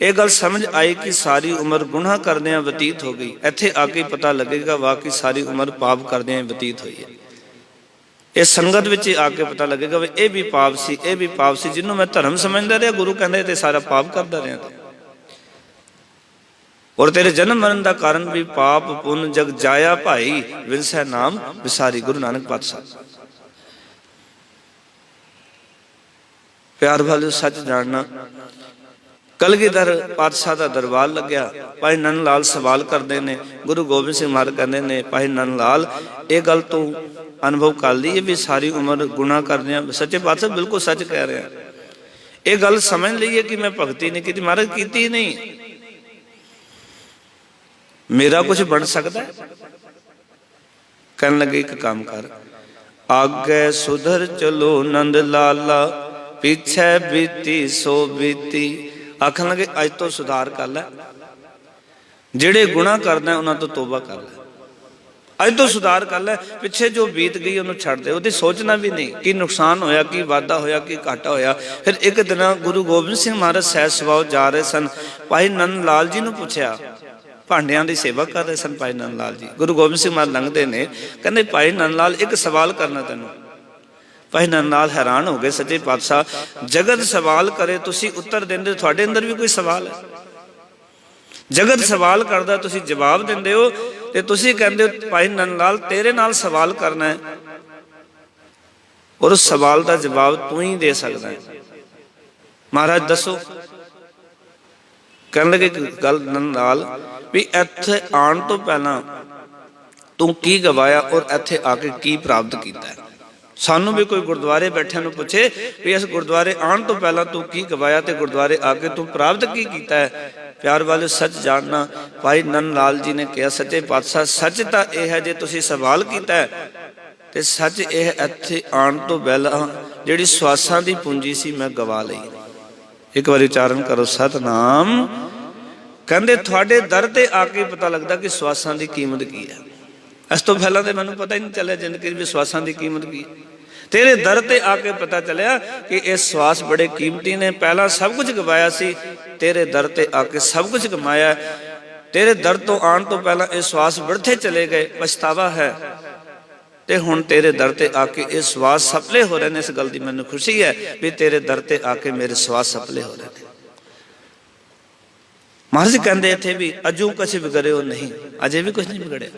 ये गल समझ आई कि सारी उम्र गुनाह करदे बतीत हो गई। इत्थे आके पता लगेगा वाकई सारी उम्र पाप करदे बतीत हुई है। इस संगत विच आके पता लगेगा भी ये भी पाप सी, ये भी पाप सी, जिन्हों मैं धर्म समझदा रहा, गुरु कहंदे ते सारा पाप करदा रहा, और तेरे जन्म मरण का कारण भी पाप पुन जग जाया भाई, विलसै नाम विसारी। गुरु नानक पातशाह प्यार वाले सच जानना। कलगीधर पातशाह का दरबार लग्या, भाई नंद लाल सवाल करते हैं, गुरु गोबिंद सिंह महाराज कहते हैं भाई नंद लाल ये गल तो अनुभव कर ली है भी सारी उम्र गुनाह करते हैं। सच्चे पातशाह बिल्कुल सच कह रहे हैं, ये गल समझ ली है कि मैं भगती नहीं की, महाराज की नहीं, मेरा कुछ बन सकता है। कहने लगे एक काम कर, आगे सुधर चलो नंद लाला, पीछे बीती सो बीती। आखन लगे अज तो सुधार कर लै, जेड़े गुनाह करना उन्हां तो तौबा कर लै, अज तो सुधार कर लै, पिछे जो बीत गई उन्होंने छड़ दे, उहदी सोचना भी नहीं कि नुकसान होया, कि वाधा होया, कि घाटा होया। फिर एक दिन गुरु गोबिंद सिंह महाराज सैर सवाओ जा रहे सन, भाई नंद लाल जी नूं पुछया, भांडियां की सेवा कर रहे सन भाई नंद लाल जी। गुरु गोबिंद सिंह महाराज लंघते ने, कहते भाई नंद लाल एक सवाल करना तैनूं। भाई नंद लाल हैरान हो गए, सच्चे पातशाह जगत सवाल करे तुसी उत्तर देंदे, तुहाडे अंदर भी कोई सवाल है? जगत सवाल करदा तुसी जवाब देंदे हो, ते तुसी कहंदे हो भाई नंद लाल तेरे नाल सवाल करना है, और उस सवाल का जवाब तू ही दे सकदा है। महाराज दसो। कहने लगे गल नंद लाल भी इत्थे आने तो पहला ਤੂੰ ਕੀ ਗਵਾਇਆ ਔਰ ਇੱਥੇ ਆ ਕੇ ਕੀ ਪ੍ਰਾਪਤ ਕੀਤਾ। ਸਾਨੂੰ ਵੀ ਕੋਈ ਗੁਰਦੁਆਰੇ ਬੈਠਿਆਂ ਨੂੰ ਪੁੱਛੇ ਵੀ ਇਸ ਗੁਰਦੁਆਰੇ ਆਉਣ ਤੋਂ ਪਹਿਲਾਂ ਤੂੰ ਕੀ ਗਵਾਇਆ ਤੇ ਗੁਰਦੁਆਰੇ ਆ ਕੇ ਤੂੰ ਪ੍ਰਾਪਤ ਕੀ ਕੀਤਾ ਹੈ। ਪਿਆਰ ਵਾਲੇ ਸੱਚ ਜਾਣਨਾ। ਭਾਈ ਨੰਨ ਲਾਲ ਜੀ ਨੇ ਕਿਹਾ, ਸੱਚੇ ਪਾਤਸ਼ਾਹ ਸੱਚ ਤਾਂ ਇਹ ਹੈ ਜੇ ਤੁਸੀਂ ਸਵਾਲ ਕੀਤਾ ਹੈ, ਤੇ ਸੱਚ ਇਹ ਇੱਥੇ ਆਉਣ ਤੋਂ ਪਹਿਲਾਂ ਜਿਹੜੀ ਸਵਾਸਾਂ ਦੀ ਪੂੰਜੀ ਸੀ ਮੈਂ ਗਵਾ ਲਈ। ਇੱਕ ਵਾਰੀ ਉਚਾਰਨ ਕਰੋ ਸਤਨਾਮ। ਕਹਿੰਦੇ ਤੁਹਾਡੇ ਦਰ ਤੇ ਆ ਕੇ ਪਤਾ ਲੱਗਦਾ ਕਿ ਸਵਾਸਾਂ ਦੀ ਕੀਮਤ ਕੀ ਹੈ। ਇਸ ਤੋਂ ਪਹਿਲਾਂ ਤੇ ਮੈਨੂੰ ਪਤਾ ਹੀ ਨਹੀਂ ਚੱਲਿਆ ਜ਼ਿੰਦਗੀ ਵਿੱਚ ਸਵਾਸਾਂ ਦੀ ਕੀਮਤ ਕੀ ਹੈ। ਤੇਰੇ ਦਰ ਤੇ ਆ ਕੇ ਪਤਾ ਚੱਲਿਆ ਕਿ ਇਹ ਸਵਾਸ ਬੜੇ ਕੀਮਤੀ ਨੇ। ਪਹਿਲਾਂ ਸਭ ਕੁਝ ਗਵਾਇਆ ਸੀ, ਤੇਰੇ ਦਰ ਤੇ ਆ ਕੇ ਸਭ ਕੁਝ ਕਮਾਇਆ। ਤੇਰੇ ਦਰ ਤੋਂ ਆਉਣ ਤੋਂ ਪਹਿਲਾਂ ਇਹ ਸਵਾਸ ਵਰਥੇ ਚਲੇ ਗਏ, ਪਛਤਾਵਾ ਹੈ। ਤੇ ਹੁਣ ਤੇਰੇ ਦਰ ਤੇ ਆ ਕੇ ਇਹ ਸਵਾਸ ਸਫਲੇ ਹੋ ਰਹੇ ਨੇ। ਇਸ ਗੱਲ ਦੀ ਮੈਨੂੰ ਖੁਸ਼ੀ ਹੈ ਵੀ ਤੇਰੇ ਦਰ ਤੇ ਆ ਕੇ ਮੇਰੇ ਸਵਾਸ ਸਫਲੇ ਹੋ ਰਹੇ ਨੇ। ਮਹਾਰਾਜ ਕਹਿੰਦੇ ਇੱਥੇ ਵੀ ਅਜੂ ਕੁਛ ਵਿਗੜਿਓ ਨਹੀਂ, ਅਜੇ ਵੀ ਕੁਛ ਨਹੀਂ ਵਿਗੜਿਆ।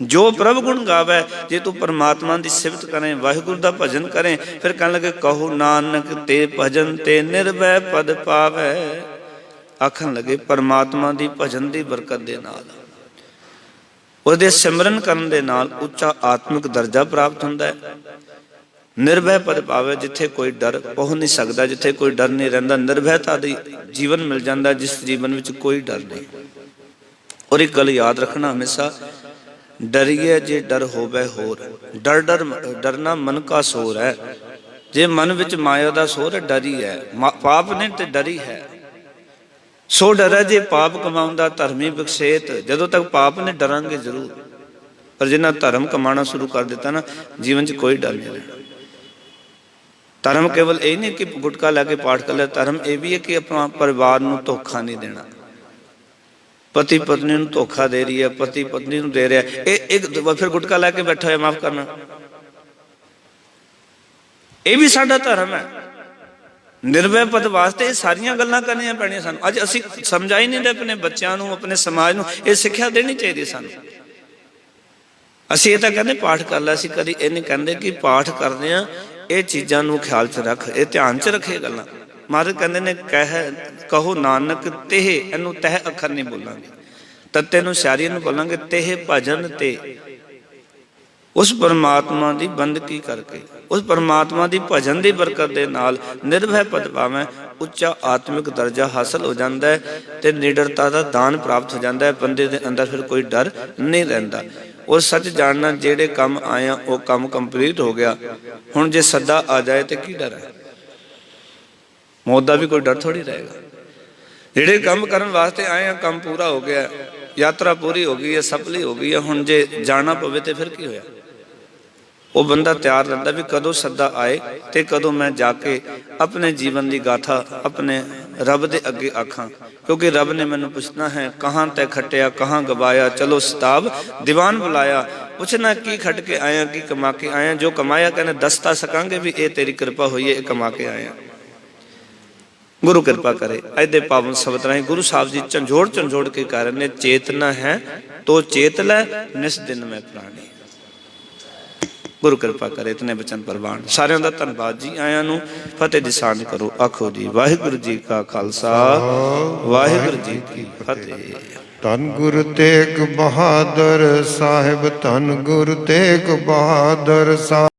ਜੋ ਪ੍ਰਭ ਗੁਣ ਗਾਵੇ, ਜੇ ਤੂੰ ਪਰਮਾਤਮਾ ਦੀ ਸਿਫਤ ਕਰੇ, ਵਾਹਿਗੁਰੂ ਦਾ ਭਜਨ ਕਰੇ, ਫਿਰ ਕਹਿਣ ਲੱਗੇ ਕਹੋ ਨਾਨਕ ਤੇ ਭਜਨ ਤੇ ਨਿਰਭੈ ਪਦ ਪਾਵੇ। ਆਖਣ ਲੱਗੇ ਪਰਮਾਤਮਾ ਦੀ ਭਜਨ ਦੀ ਬਰਕਤ ਦੇ ਨਾਲ, ਉਹਦੇ ਸਿਮਰਨ ਕਰਨ ਦੇ ਨਾਲ ਉੱਚਾ ਆਤਮਿਕ ਦਰਜਾ ਪ੍ਰਾਪਤ ਹੁੰਦਾ ਹੈ। ਨਿਰਭੈ ਪਦ ਪਾਵੇ, ਜਿੱਥੇ ਕੋਈ ਡਰ ਪਹੁੰਚ ਨਹੀਂ ਸਕਦਾ, ਜਿੱਥੇ ਕੋਈ ਡਰ ਨਹੀਂ ਰਹਿੰਦਾ, ਨਿਰਭੈਤਾ ਦੀ ਜੀਵਨ ਮਿਲ ਜਾਂਦਾ, ਜਿਸ ਜੀਵਨ ਵਿੱਚ ਕੋਈ ਡਰ ਨਹੀਂ। ਔਰ ਇੱਕ ਗੱਲ ਯਾਦ ਰੱਖਣਾ ਹਮੇਸ਼ਾ, ਡਰੀਏ ਜੇ ਡਰ ਹੋਵੇ ਹੋਰ, ਡਰਨਾ ਮਨ ਕਾ ਸੋਰ ਹੈ। ਜੇ ਮਨ ਵਿੱਚ ਮਾਇਆ ਦਾ ਸੋਰ ਹੈ, ਡਰੀ ਹੈ, ਪਾਪ ਨੇ ਤੇ ਡਰੀ ਹੈ। ਸੋ ਡਰੇ ਜੇ ਪਾਪ ਕਮਾਉਂਦਾ ਧਰਮੀ ਬਖਸ਼ੇਤ। ਜਦੋਂ ਤੱਕ ਪਾਪ ਨੇ ਡਰਾਂਗੇ ਜ਼ਰੂਰ, ਪਰ ਜਿੰਨਾ ਧਰਮ ਕਮਾਉਣਾ ਸ਼ੁਰੂ ਕਰ ਦਿੱਤਾ ਨਾ, ਜੀਵਨ 'ਚ ਕੋਈ ਡਰ ਨਹੀਂ ਰਹਿਣਾ। ਧਰਮ ਕੇਵਲ ਇਹ ਨਹੀਂ ਕਿ ਗੁਟਕਾ ਲੈ ਕੇ ਪਾਠ ਕਰ ਲਿਆ, ਧਰਮ ਇਹ ਵੀ ਹੈ ਕਿ ਆਪਣਾ ਪਰਿਵਾਰ ਨੂੰ ਧੋਖਾ ਨਹੀਂ ਦੇਣਾ। ਪਤੀ ਪਤਨੀ ਨੂੰ ਧੋਖਾ ਦੇ ਰਹੀ ਹੈ, ਪਤੀ ਪਤਨੀ ਨੂੰ ਦੇ ਰਿਹਾ, ਇਹ ਇੱਕ ਫਿਰ ਗੁਟਕਾ ਲੈ ਕੇ ਬੈਠਾ ਹੋਇਆ, ਮਾਫ ਕਰਨਾ, ਇਹ ਵੀ ਸਾਡਾ ਧਰਮ ਹੈ। ਨਿਰਭੈ ਪਦ ਵਾਸਤੇ ਇਹ ਸਾਰੀਆਂ ਗੱਲਾਂ ਕਰਨੀਆਂ ਪੈਣੀਆਂ ਸਾਨੂੰ। ਅੱਜ ਅਸੀਂ ਸਮਝਾ ਹੀ ਨਹੀਂ ਰਹੇ ਆਪਣੇ ਬੱਚਿਆਂ ਨੂੰ, ਆਪਣੇ ਸਮਾਜ ਨੂੰ। ਇਹ ਸਿੱਖਿਆ ਦੇਣੀ ਚਾਹੀਦੀ ਸਾਨੂੰ। ਅਸੀਂ ਇਹ ਤਾਂ ਕਹਿੰਦੇ ਪਾਠ ਕਰ ਲਿਆ, ਅਸੀਂ ਕਦੀ ਇਹ ਨਹੀਂ ਕਹਿੰਦੇ ਕਿ ਪਾਠ ਕਰਦੇ ਹਾਂ ਇਹ ਚੀਜ਼ਾਂ ਨੂੰ ਖਿਆਲ 'ਚ ਰੱਖ, ਇਹ ਧਿਆਨ 'ਚ ਰੱਖੇ ਗੱਲਾਂ। ਮਹਾਰਾਜ ਕਹਿੰਦੇ ਨੇ ਕਹੋ ਨਾਨਕ ਤੇਹ, ਇਹਨੂੰ ਤਹਿ ਅੱਖਰ ਨਹੀਂ ਬੋਲਾਂਗੇ, ਤੱਤੇ ਨੂੰ ਸਿਆਰੀ ਨੂੰ ਬੋਲਾਂਗੇ ਤੇਹ ਭਜਨ ਤੇ। ਉਸ ਪਰਮਾਤਮਾ ਦੀ ਬੰਦਗੀ ਕਰਕੇ, ਉਸ ਪਰਮਾਤਮਾ ਦੀ ਭਜਨ ਦੀ ਬਰਕਤ ਦੇ ਨਾਲ ਨਿਰਭੈ ਪਦ ਪਾਵੇਂ, ਉੱਚਾ ਆਤਮਿਕ ਦਰਜਾ ਹਾਸਲ ਹੋ ਜਾਂਦਾ ਹੈ ਤੇ ਨਿਡਰਤਾ ਦਾ ਦਾਨ ਪ੍ਰਾਪਤ ਹੋ ਜਾਂਦਾ ਹੈ। ਬੰਦੇ ਦੇ ਅੰਦਰ ਫਿਰ ਕੋਈ ਡਰ ਨਹੀਂ ਰਹਿੰਦਾ। ਉਹ ਸੱਚ ਜਾਣਨਾ, ਜਿਹੜੇ ਕੰਮ ਆਇਆ ਉਹ ਕੰਮ ਕੰਪਲੀਟ ਹੋ ਗਿਆ। ਹੁਣ ਜੇ ਸੱਦਾ ਆ ਜਾਏ ਤੇ ਕੀ ਡਰ ਹੈ? ਮੌਤ ਦਾ ਵੀ ਕੋਈ ਡਰ ਥੋੜੀ ਰਹੇਗਾ। ਜਿਹੜੇ ਕੰਮ ਕਰਨ ਵਾਸਤੇ ਆਏ ਆ, ਕੰਮ ਪੂਰਾ ਹੋ ਗਿਆ, ਯਾਤਰਾ ਪੂਰੀ ਹੋ ਗਈ ਹੈ, ਸਫਲੀ ਹੋ ਗਈ ਹੈ। ਹੁਣ ਜੇ ਜਾਣਾ ਪਵੇ ਤੇ ਫਿਰ ਕੀ ਹੋਇਆ? ਉਹ ਬੰਦਾ ਤਿਆਰ ਰਹਿੰਦਾ ਵੀ ਕਦੋਂ ਸੱਦਾ ਆਏ ਤੇ ਕਦੋਂ ਮੈਂ ਜਾ ਕੇ ਆਪਣੇ ਜੀਵਨ ਦੀ ਗਾਥਾ ਆਪਣੇ ਰੱਬ ਦੇ ਅੱਗੇ ਆਖਾਂ। ਕਿਉਂਕਿ ਰੱਬ ਨੇ ਮੈਨੂੰ ਪੁੱਛਣਾ ਹੈ, ਕਹਾਂ ਤੈ ਖੱਟਿਆ ਕਹਾਂ ਗਵਾਇਆ, ਚਲੋ ਸਤਾਬ ਦੀਵਾਨ ਬੁਲਾਇਆ। ਪੁੱਛਣਾ ਕੀ ਖੱਟ ਕੇ ਆਇਆ, ਕੀ ਕਮਾ ਕੇ ਆਇਆ। ਜੋ ਕਮਾਇਆ ਕਹਿੰਦੇ ਦੱਸ ਤਾਂ ਸਕਾਂਗੇ ਵੀ ਇਹ ਤੇਰੀ ਕਿਰਪਾ ਹੋਈ ਹੈ, ਇਹ ਕਮਾ ਕੇ ਆਇਆ। ਗੁਰੂ ਕਿਰਪਾ ਕਰੇ। ਅੱਜ ਦੇ ਪਾਵਨ ਸ਼ਬਦ ਰਾਹੀਂ ਗੁਰੂ ਸਾਹਿਬ ਜੀ ਝੰਜੋੜ ਕੇ ਕਰ ਰਹੇ ਨੇ, ਚੇਤਨਾ ਹੈ ਤੋ ਚੇਤ ਲੈ ਨਿਸ ਦਿਨ ਮੈਂ ਪ੍ਰਾਣੀ। ਗੁਰੂ ਕਿਰਪਾ ਕਰੇ। ਇਤਨੇ ਬਚਨ ਪ੍ਰਵਾਨ। ਸਾਰਿਆਂ ਦਾ ਧੰਨਵਾਦ ਜੀ। ਆਇਆਂ ਨੂੰ ਫਤਿਹ ਦੀ ਸਾਂਝ ਕਰੋ। ਆਖੋ ਜੀ ਵਾਹਿਗੁਰੂ ਜੀ ਕਾ ਖਾਲਸਾ, ਵਾਹਿਗੁਰੂ ਜੀ ਕੀ ਫਤਿਹ। ਧੰਨ ਗੁਰੂ ਤੇਗ ਬਹਾਦਰ ਸਾਹਿਬ, ਧੰਨ ਗੁਰੂ ਤੇਗ ਬਹਾਦਰ ਸਾਹਿਬ।